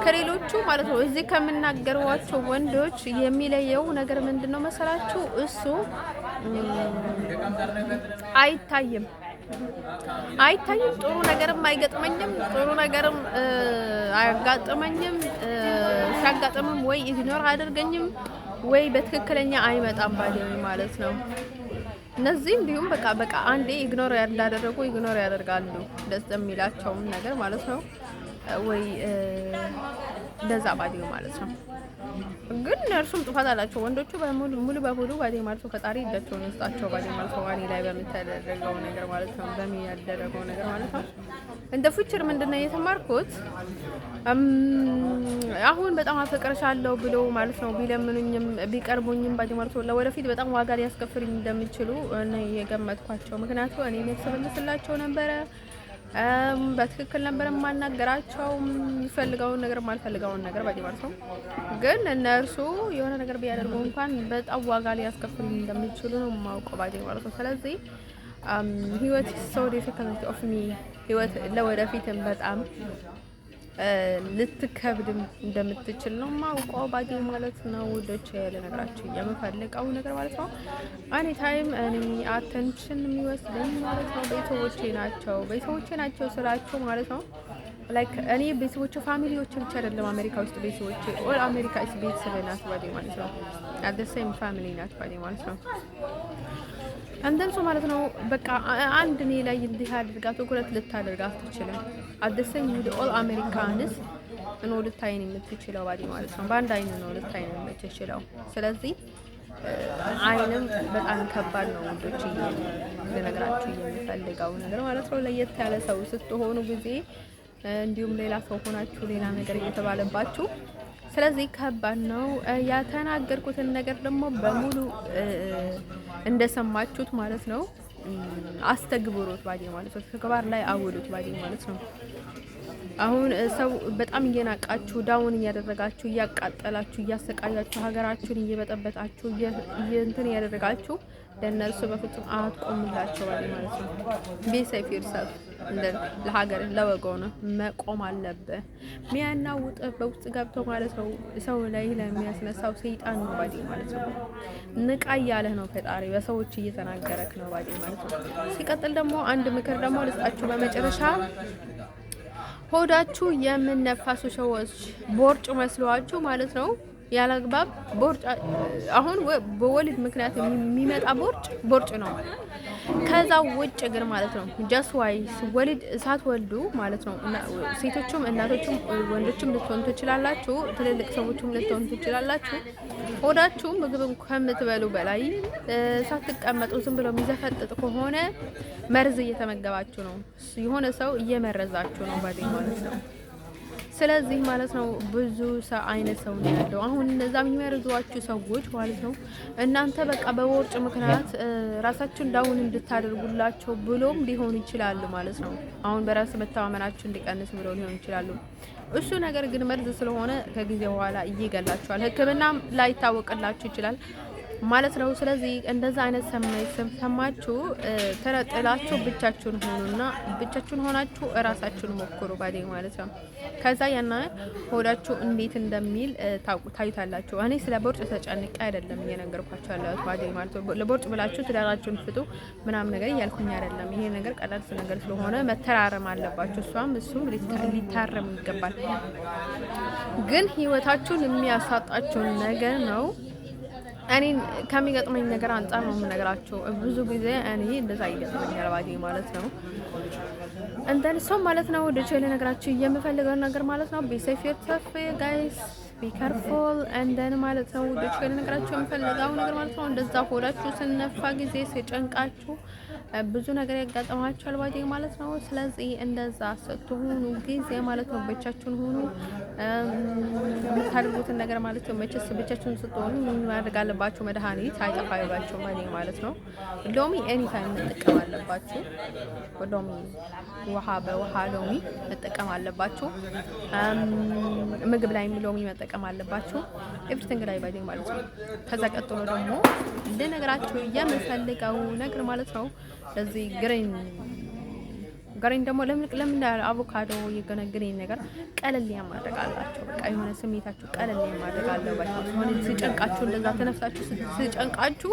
ከሌሎቹ ማለት ነው እዚህ ከምናገሯቸው ወንዶች የሚለየው ነገር ምንድነው መሰላችሁ? እሱ አይታይም ጥሩ ነገርም አይገጥመኝም፣ ጥሩ ነገርም አያጋጥመኝም። ሲያጋጥምም ወይ ኢግኖር አያደርገኝም ወይ በትክክለኛ አይመጣም ባዲ ማለት ነው። እነዚህ እንዲሁም በቃ አንዴ ኢግኖር ያላደረጉ ኢግኖር ያደርጋሉ ደስ የሚላቸውን ነገር ማለት ነው። ወይ እንደዛ ባዲ ማለት ነው። ግን እርሱም ጥፋት አላቸው ወንዶቹ ሙሉ በሙሉ ባዲ ማለት ነው። ፈጣሪ እጃቸውን ይስጣቸው ባዲ ማለት ነው። ዋኔ ላይ በሚያደርገው ነገር ማለት ነው በሚያደርገው ነገር ማለት ነው። እንደ ፊውቸር ምንድነው የተማርኩት አሁን በጣም አፈቅርሻለሁ ብሎ ማለት ነው ቢለምኑኝም ቢቀርቡኝም ባዲ ማለት ነው ለወደፊት በጣም ዋጋ ሊያስከፍሉኝ እንደሚችሉ ነው የገመትኳቸው። ምክንያቱም እኔ የተሰበለስላቸው ነበረ በትክክል ነበር የማናገራቸው የሚፈልገውን ነገር የማልፈልገውን ነገር ባዲ ማለት ነው። ግን እነርሱ የሆነ ነገር ቢያደርጉ እንኳን በጣም ዋጋ ሊያስከፍሉኝ እንደሚችሉ ነው የማውቀው ባዲ ማለት ነው። ስለዚህ ህይወት ሶ ዲፊካልት ኦፍ ሚ ህይወት ለወደፊትም በጣም ልትከብድም እንደምትችል ነው ማውቀው ባዲ ማለት ነው። ውዶች ለነገራችሁ የምፈልገው ነገር ማለት ነው አኒ ታይም እኔ አቴንሽን የሚወስደኝ ማለት ነው ቤተሰቦቼ ናቸው ስላችሁ ማለት ነው። ላይክ እኔ ቤተሰቦቼ ፋሚሊዎቼ ብቻ አይደለም አሜሪካ ውስጥ ቤተሰቦቼ ኦል አሜሪካ ኢስ ቤተሰብ ናት ባዲ ማለት ነው። አት ዘ ሴም ፋሚሊ ናት ባዲ ማለት ነው። አንተን ሰው ማለት ነው በቃ አንድ እኔ ላይ እንዲህ አድርጋት ትኩረት ልታደርጋት ትችላል። አደሰኝ ወደ ኦል አሜሪካንስ ነው ልታይን የምትችለው ባዲ ማለት ነው። በአንድ አይን ነው ልታይን የምትችለው። ስለዚህ አይንም በጣም ከባድ ነው ወንዶች ለነገራችሁ የምፈልገው ነገር ማለት ነው። ለየት ያለ ሰው ስትሆኑ ጊዜ እንዲሁም ሌላ ሰው ሆናችሁ ሌላ ነገር እየተባለባችሁ ስለዚህ ከባድ ነው። ያተናገርኩትን ነገር ደግሞ በሙሉ እንደሰማችሁት ማለት ነው አስተግብሩት ባዲ ማለት ነው። ተግባር ላይ አውሉት ባዲ ማለት ነው። አሁን ሰው በጣም እየናቃችሁ ዳውን እያደረጋችሁ እያቃጠላችሁ እያሰቃያችሁ ሀገራችሁን እየበጠበጣችሁ እንትን እያደረጋችሁ ለነሱ በፍጹም አትቆምላቸው ባዲ ማለት ነው። ቢሴፍ ዩርሰልፍ ለሀገር ለወገኑ መቆም አለብህ። ሚያናውጥ በውስጥ ገብቶ ማለት ነው ሰው ላይ ለሚያስነሳው ሰይጣን ነው ባዲ ማለት ነው። ንቃ እያለህ ነው ፈጣሪ በሰዎች እየተናገረክ ነው ባዲ ማለት ነው። ሲቀጥል ደግሞ አንድ ምክር ደግሞ ልስጣችሁ በመጨረሻ ሆዳችሁ የምነፋሱ ሰዎች ቦርጭ መስሏችሁ ማለት ነው ያላግባብ ቦርጭ አሁን በወሊድ ምክንያት የሚመጣ ቦርጭ ነው። ከዛ ውጭ ግን ማለት ነው ጀስት ዋይስ ወሊድ ሳትወልዱ ማለት ነው ሴቶችም እናቶችም ወንዶችም ልትሆኑ ትችላላችሁ፣ ትልልቅ ሰዎችም ልትሆኑ ትችላላችሁ። ሆዳችሁ ምግብ ከምትበሉ በላይ ሳትቀመጡ ዝም ብሎ የሚዘፈጥጥ ከሆነ መርዝ እየተመገባችሁ ነው። የሆነ ሰው እየመረዛችሁ ነው ባዲ ማለት ነው። ስለዚህ ማለት ነው ብዙ አይነት ሰው ነው ያለው። አሁን እነዛ የሚመርዟችሁ ሰዎች ማለት ነው እናንተ በቃ በቦርጭ ምክንያት ራሳችሁን ዳውን እንድታደርጉላቸው ብሎም ሊሆን ይችላል ማለት ነው። አሁን በራስ መተማመናችሁ እንዲቀንስ ብሎ ሊሆን ይችላል። እሱ ነገር ግን መርዝ ስለሆነ ከጊዜ በኋላ ይገላችኋል። ሕክምናም ላይታወቅላችሁ ይችላል ማለት ነው። ስለዚህ እንደዛ አይነት ሰማችሁ ተረጥላችሁ ብቻችሁን ሆኑና ብቻችሁን ሆናችሁ እራሳችሁን ሞክሩ ባዲ ማለት ነው። ከዛ ያና ሆዳችሁ እንዴት እንደሚል ታዩታላችሁ። እኔ ስለ ቦርጭ ተጨንቄ አይደለም እየነገርኳችሁ ያለሁት ባዲ ማለት ነው። ለቦርጭ ብላችሁ ትዳራችሁን ፍቱ ምናምን ነገር እያልኩኝ አይደለም። ይሄ ነገር ቀላል ነገር ስለሆነ መተራረም አለባችሁ። እሱም ሊታረም ይገባል። ግን ህይወታችሁን የሚያሳጣችሁን ነገር ነው። እኔ ከሚገጥመኝ ነገር አንጻር ነው የምነግራችሁ። ብዙ ጊዜ እኔ እንደዛ ይገጥመኛል ባዲ ማለት ነው። እንደን ሰው ማለት ነው ወደቼ ለነገራችሁ የምፈልገው ነገር ማለት ነው ቢ ሴፍ ዮርሰልፍ ጋይስ ቢ ካርፉል እንደን ማለት ነው ወደቼ ለነገራችሁ የምፈልገው ነገር ማለት ነው እንደዛ ሆዳችሁ ስነፋ ጊዜ ሲጨንቃችሁ ብዙ ነገር ያጋጥማችኋል ባዲ ማለት ነው። ስለዚህ እንደዛ ስትሆኑ ጊዜ ማለት ነው ብቻችሁን ሆኑ የምታደርጉትን ነገር ማለት ነው። መቼስ ብቻችሁን ስትሆኑ ምን ማድረግ አለባችሁ? መድኃኒት አይጠፋባችሁ ማለት ነው። ሎሚ ኤኒ ታይም መጠቀም አለባችሁ። ሎሚ በውሃ ሎሚ መጠቀም አለባችሁ። ምግብ ላይ ሎሚ መጠቀም አለባችሁ። ኤቭሪቲንግ ላይ ባዲ ማለት ነው። ከዛ ቀጥሎ ደግሞ እንደነገራችሁ የምፈልገው ነገር ማለት ነው ለዚህ ግሪን ደግሞ ለምን አቮካዶ የገነ ግሪን ነገር ቀለል ያማድረግ አላችሁ። በቃ የሆነ ስሜታችሁ ቀለል ያማድረግ አለባችሁ። ሆነ ሲጨንቃችሁ እንደዛ ተነፍሳችሁ ሲጨንቃችሁ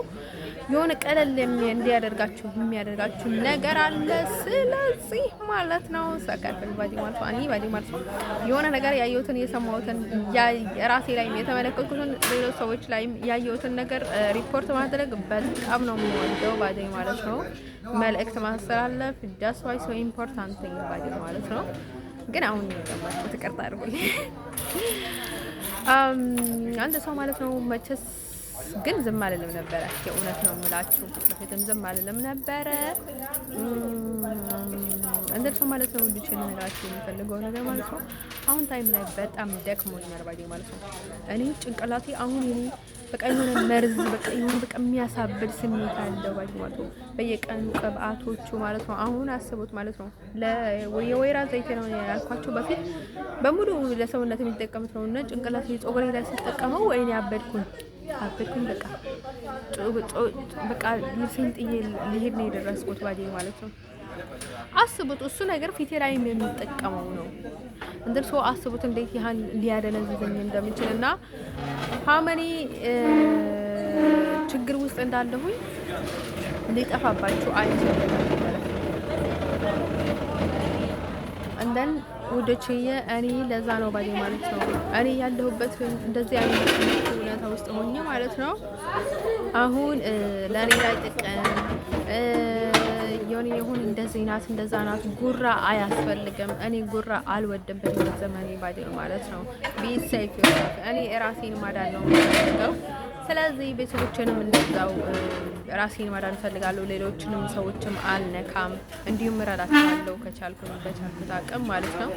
የሆነ ቀለል እንዲያደርጋችሁ የሚያደርጋችሁ ነገር አለ። ስለዚህ ማለት ነው ሰከፈል ባዲ ማለት ነው ባዲ ማለት ነው የሆነ ነገር ያየሁትን የሰማሁትን ራሴ ላይ የተመለከትኩትን ሌሎች ሰዎች ላይ ያየሁትን ነገር ሪፖርት ማድረግ በጣም ነው የምወደው ባዲ ማለት ነው። መልእክት ማስተላለፍ ዳስ ዋይ ሶ ኢምፖርታንት ቲንግ ባዲ ማለት ነው። ግን አሁን ነው ተቀርጣ አድርጉልኝ አንድ ሰው ማለት ነው መቼስ ግን ዝም አልልም ነበረ። የእውነት ነው የምላችሁ በፊትም ዝም አልልም ነበረ። እንደርሰው ማለት ነው ልጅ ነገራችሁ የሚፈልገው ነገር ማለት ነው አሁን ታይም ላይ በጣም ደክሞኛል ባዲ ማለት ነው። እኔ ጭንቅላቴ አሁን እኔ በቃ የሆነ መርዝ በቃ የሆነ በቃ የሚያሳብድ ስሜት አለው ባዲ ማለት ነው። በየቀኑ ቅባቶቹ ማለት ነው አሁን አስቡት ማለት ነው የወይራ ዘይት ነው ያልኳችሁ በፊት በሙሉ ለሰውነት የሚጠቀሙት ነው እና ጭንቅላቴ ጾግሬ ላይ ሲጠቀመው ወይኔ አበድኩኝ በቃ በቃ ልብሴን ጥዬ ሊሄድ ነው የደረስኩት ባዴ ማለት ነው። አስቡት፣ እሱ ነገር ፊቴ ላይ የምንጠቀመው ነው እንደርሶ አስቡት እንዴት ያህል ሊያደነዝዘኝ እንደሚችል እና ሀመኔ ችግር ውስጥ እንዳለሁኝ ሊጠፋባችሁ አይችልም ማለት ነው። እንደን ውዶችዬ እኔ ለዛ ነው ባዴ ማለት ነው እኔ ያለሁበት እንደዚህ አይነት ሁኔታ ውስጥ ሆኜ ማለት ነው። አሁን ለእኔ ላይ ጥቅም የሆነ ይሁን እንደዚህ ናት እንደዛ ናት ጉራ አያስፈልግም። እኔ ጉራ አልወድም በህይወት ዘመኔ ባዴ ማለት ነው። ቢሴፍ እኔ ራሴን ማዳን ነው የምፈልገው። ስለዚህ ቤተሰቦችንም እንደዛው ራሴን ማዳን እፈልጋለሁ። ሌሎችንም ሰዎችም አልነካም፣ እንዲሁም እረዳቸዋለሁ ከቻልኩኝ በቻልኩት አቅም ማለት ነው።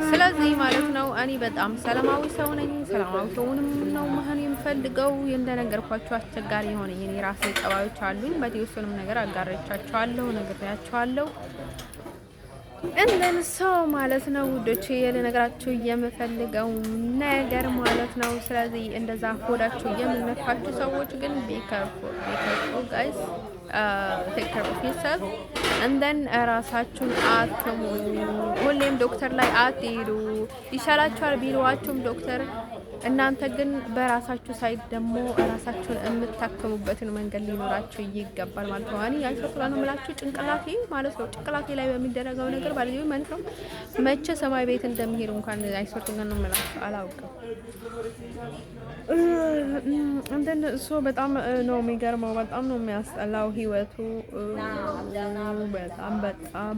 ስለዚህ ማለት ነው እኔ በጣም ሰላማዊ ሰው ነኝ። ሰላማዊ ሰውንም ነው መሆን የምፈልገው። እንደነገርኳችሁ አስቸጋሪ የሆነኝ እኔ ራሴ ጠባዮች አሉኝ። በተወሰኑም ነገር አጋርቻቸዋለሁ፣ ነግሬያቸዋለሁ። እንደን ሰው ማለት ነው ውዶቼ ልነግራችሁ የምፈልገው ነገር ማለት ነው። ስለዚህ እንደዛ ሆዳችሁ የምነፋችሁ ሰዎች ግን ቢ ካርፉል ጋይስ ቴክ ኬር ኦፍ ዮርሰልፍ እንደን ራሳችሁን አትሙ። ሁሌም ዶክተር ላይ አትሄዱ። ይሻላችኋል ቢሏችሁም ዶክተር እናንተ ግን በራሳችሁ ሳይድ ደግሞ ራሳችሁን የምታከሙበትን መንገድ ሊኖራችሁ ይገባል ማለት ነው። እኔ አይሶትላ ነው የምላችሁ ጭንቅላቴ ማለት ነው። ጭንቅላቴ ላይ በሚደረገው ነገር ባለዚህ ማለት ነው መቼ ሰማይ ቤት እንደሚሄዱ እንኳን አይሶትላ ነው የምላችሁ አላውቅም። እንደን እሱ በጣም ነው የሚገርመው። በጣም ነው የሚያስጠላው ህይወቱ በጣም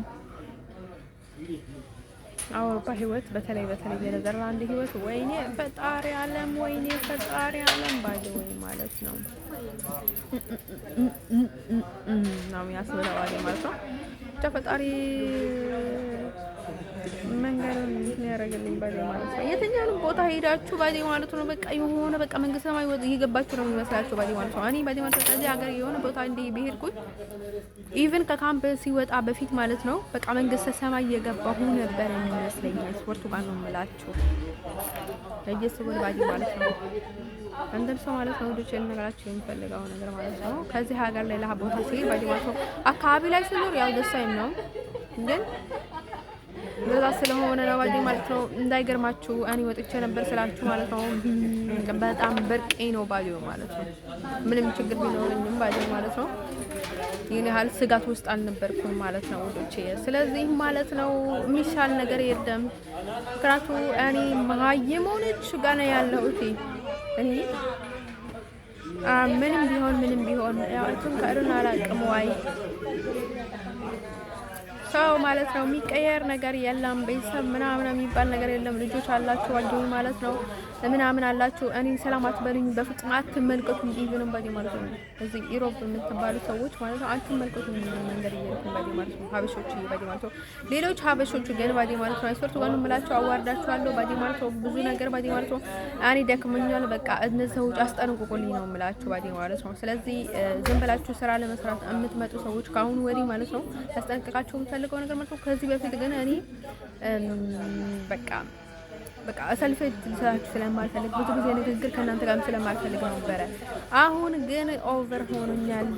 አውሮፓ ህይወት በተለይ የኔዘርላንድ ህይወት ወይኔ ፈጣሪ ዓለም ባይ ወይ ማለት ነው ነው ያስበላው ማለት ነው። ብቻ ፈጣሪ መንገዱን ያደርግልኝ ባይ ማለት ነው። የትኛውንም ቦታ ሄዳችሁ ባይ ማለት ነው በቃ የሆነ በቃ መንግስት ሰማይ እየገባችሁ ነው የሚመስላችሁ ባይ ማለት ነው። እኔ ባይ ማለት ከዚህ ሀገር የሆነ ቦታ እንደ ቢሄድኩኝ ኢቭን ከካምፕ ሲወጣ በፊት ማለት ነው በቃ መንግስት ሰማይ እየገባሁ ነበር የሚመስለኝ። ስፖርቱ ጋር ነው የምላችሁ ለየሰው ባይ ማለት ነው። እንደርሶ ማለት ነው ወደ ቸል ነገራችሁ የሚፈልገው ነገር ማለት ነው። ከዚህ ሀገር ሌላ ቦታ ሲሄድ ባይ ማለት ነው አካባቢ ላይ ሲኖር ያው ደሳይም ነው ግን በዛ ስለሆነ ነው ባዲ ማለት ነው። እንዳይገርማችሁ እኔ ወጥቼ ነበር ስላችሁ ማለት ነው በጣም በርቄ ነው ባዲው ማለት ነው። ምንም ችግር ቢኖርኝም ባዲው ማለት ነው ይሄን ያህል ስጋት ውስጥ አልነበርኩም ማለት ነው ወዶቼ። ስለዚህ ማለት ነው የሚሻል ነገር የለም። ምክንያቱ እኔ መሀይም ሆነች ጋር ያለሁት እኔ ምንም ቢሆን ያው ከሩን አላቅም ዋይ ሰው ማለት ነው የሚቀየር ነገር የለም። ቤተሰብ ምናምን የሚባል ነገር የለም። ልጆች አላችሁ ወልጆኝ ማለት ነው ምናምን አላችሁ። እኔ ሰላም አትበሉኝ በፍጹም አትመልከቱኝ። ኢቭንም ባዲ ማለት ነው እዚህ ኢሮፕ የምትባሉ ሰዎች ማለት ነው አትመልከቱኝ። መንገድ እየሄድኩኝ ባዲ ማለት ነው ሀበሾች ባዲ ማለት ነው ሌሎች ሀበሾች ግን ባዲ ማለት ነው አይሶርቱ ጋር ነው የምላችሁ አዋርዳችኋለሁ ባዲ ማለት ነው ብዙ ነገር ባዲ ማለት ነው እኔ ደክመኛል በቃ እነዚህ ሰዎች አስጠንቅቁልኝ ነው የምላችሁ ባዲ ማለት ነው። ስለዚህ ዝም ብላችሁ ስራ ለመስራት የምትመጡ ሰዎች ካሁን ወዲህ ማለት ነው ያስጠንቅቃችሁ ፈልገው ነገር ማለት ነው። ከዚህ በፊት ግን እኔ በቃ ሰልፍ ልሰራችሁ ስለማልፈልግ ብዙ ጊዜ ንግግር ከእናንተ ጋርም ስለማልፈልግ ነበረ። አሁን ግን ኦቨር ሆኖኛል።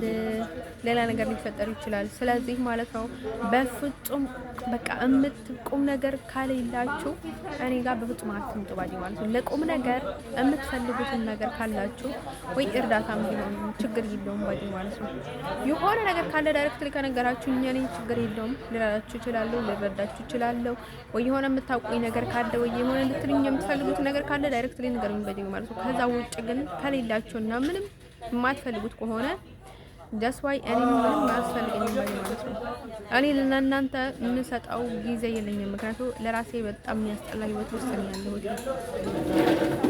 ሌላ ነገር ሊፈጠር ይችላል። ስለዚህ ማለት ነው በፍጹም በቃ ቁም ነገር ካሌላችሁ እኔ ጋር በፍጹም አትምጡ ባዲ ማለት ነው። ለቁም ነገር የምትፈልጉትን ነገር ካላችሁ ወይ እርዳታም ቢሆን ችግር የለውም ባዲ ማለት ነው። የሆነ ነገር ካለ ዳይሬክትሊ ከነገራችሁ እኔ ችግር የለውም ልረዳችሁ እችላለሁ፣ ልረዳችሁ እችላለሁ። ወይ የሆነ የምታውቁኝ ነገር ካለ ወይ የሆነ ልትልኝ የምትፈልጉት ነገር ካለ ዳይሬክትሊ ንገሩኝ ባዲ ማለት ነው። ከዛ ውጭ ግን ከሌላችሁና ምንም የማትፈልጉት ከሆነ ዳስ ዋይ እኔ ምንም አያስፈልገኝም ባዲ ማለት ነው። እኔ ለእናንተ የምሰጠው ጊዜ የለኝም። ምክንያቱም ለራሴ በጣም የሚያስጠላ ህይወት ውስጥ ነው ያለሁት።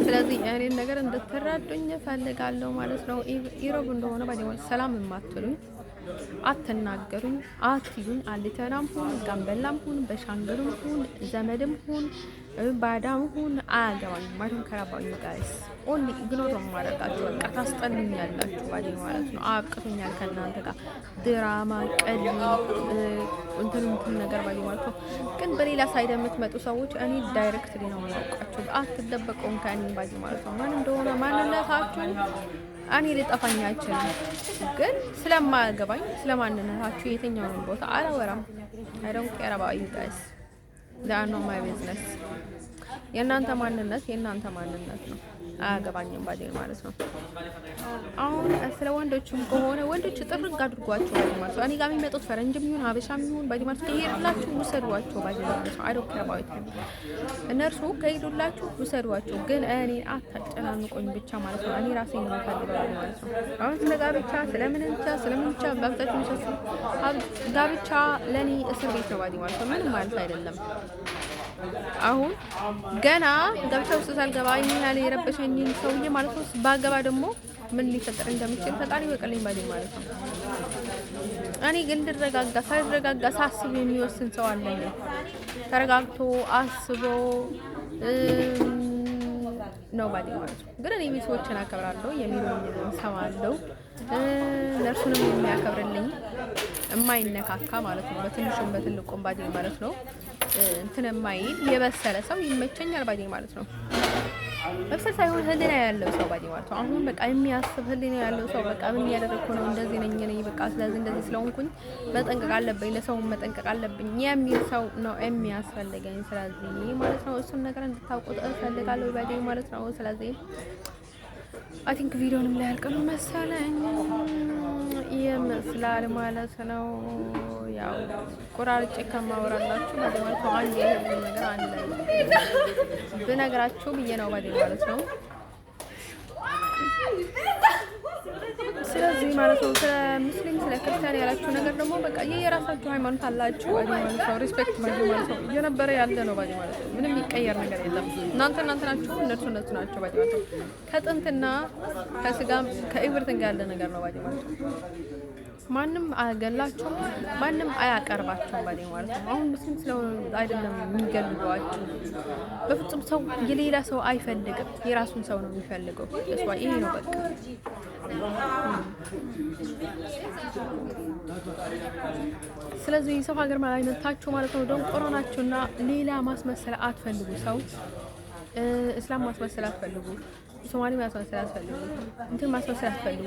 ስለዚህ እኔን ነገር እንድትረዱኝ እፈልጋለሁ ማለት ነው። ኢሮብ እንደሆነ ባዲ ማለት ሰላም የማትሉኝ አትናገሩኝ፣ አትዩኝ። አልተናም ሁን ጋምበላም ሁን በሻንገሉም ሁን ዘመድም ሁን ባዳም ሁን አያገባኝም። ማለትም ከራባኝ ጋይስ ኦንሊ ኢግኖር ነው ማድረጋችሁ። በቃ ታስጠሉኛላችሁ ባዲ ማለት ነው። አብቅቶኛል ከእናንተ ጋር ድራማ ቀል እንትን ነገር ባዲ ማለት ነው። ግን በሌላ ሳይድ የምትመጡ ሰዎች እኔ ዳይሬክትሊ ነው የማውቃችሁ። አትደበቀውም ከእኔ ባዲ ማለት ነው። ማን እንደሆነ ማንነታችሁ እኔ ልጠፋኝ አይችልም። ግን ስለማያገባኝ ስለማንነታችሁ የትኛውንም ቦታ አላወራም። አይ ዶንት ኬር አባውት ዩ ጋይስ ዳት ኖት ማይ ቢዝነስ። የእናንተ ማንነት የእናንተ ማንነት ነው። አያገባኝም ባዲ ማለት ነው። አሁን ስለ ወንዶችም ከሆነ ወንዶች ጥርግ አድርጓቸው ባዲ ማለት ነው። እኔ ጋር የሚመጡት ፈረንጅም ይሁን ሀበሻም ይሁን ባዲ ማለት ከሄዱላችሁ ውሰዷቸው ባዲ ማለት ነው። አይ ዶንት ኬር አባውት ሂም። እነርሱ ከሄዱላችሁ ውሰዷቸው፣ ግን እኔ አታጨናንቆኝ ብቻ ማለት ነው። እኔ ራሴ ነው የምፈልገው ባዲ ማለት ነው። አሁን ስለ ጋብቻ ስለምን ብቻ መብታችሁ የሚሰሱ ጋብቻ ለእኔ እስር ቤት ነው ባዲ ማለት ነው። ምንም ማለት አይደለም። አሁን ገና ጋብቻ ውስጥ ሳልገባ ይሄን የረበሸኝን ሰውዬ ማለት ነው ባገባ ደግሞ ምን ሊፈጠር እንደሚችል ፈጣሪ ይወቀልኝ ባዲ ማለት ነው። እኔ ግን እንድረጋጋ ሳይረጋጋ ሳስብ የሚወስን ሰው አለኝ። ተረጋግቶ አስቦ ነው ባዲ ማለት ነው። ግን እኔ ቤተሰቦችን አከብራለሁ፣ የሚሉኝን እሰማለሁ። ነርሱንም የሚያከብርልኝ የማይነካካ ማለት ነው። በትንሹም በትልቁም ባዲ ማለት ነው። እንትን የማይል የበሰለ ሰው ይመቸኛል ባዲ ማለት ነው። መብሰል ሳይሆን ህሊና ያለው ሰው ባዲ ማለት ነው። አሁን በቃ የሚያስብ ህሊና ያለው ሰው በቃ ምን እያደረግኩ ነው፣ እንደዚህ ነኝ በቃ ስለዚህ እንደዚህ ስለሆንኩኝ መጠንቀቅ አለብኝ፣ ለሰው መጠንቀቅ አለብኝ የሚል ሰው ነው የሚያስፈልገኝ። ስለዚህ ማለት ነው እሱን ነገር እንድታውቁት እፈልጋለሁ ባዲ ማለት ነው። ስለዚህ አይ ቲንክ ቪዲዮንም ላይ ያልቀኑ መሰለኝ ይመስላል ማለት ነው። ያው ቆራርጬ ከማወራላችሁ ባዲ ማለት ነው አንድ ይሄ ነገር አለ ብነግራችሁ ብዬ ነው ባዲ ማለት ነው። ስለዚህ ማለት ነው ስለ ሙስሊም ስለ ክርስቲያን ያላችሁ ነገር ደግሞ በቃ የራሳችሁ ሃይማኖት አላችሁ ባዲ ማለት ነው። ሪስፔክት ማለት ነው እየነበረ ያለ ነው ባዲ ማለት ነው። ምንም የሚቀየር ነገር የለም። እናንተ ናችሁ፣ እነሱ ናቸው ባዲ ማለት ነው። ከጥንትና ከስጋም ከኤቭሪቲንግ ያለ ነገር ነው ባዲ ማለት ነው። ማንም አያገላችሁ፣ ማንም አያቀርባችሁ ባዲ ማለት ነው። አሁን ሙስሊም ስለሆነ አይደለም የሚገልሏችሁ። በፍጹም ሰው የሌላ ሰው አይፈልግም፣ የራሱን ሰው ነው የሚፈልገው። እሷ ይሄ ነው በቃ። ስለዚህ ሰው ሀገር ማለት አይነታችሁ ማለት ነው ደንቆሮ ናችሁና ሌላ ማስመሰል አትፈልጉ። ሰው እስላም ማስመሰል አትፈልጉ፣ ሶማሊ ማስመሰል አትፈልጉ፣ እንትን ማስመሰል አትፈልጉ።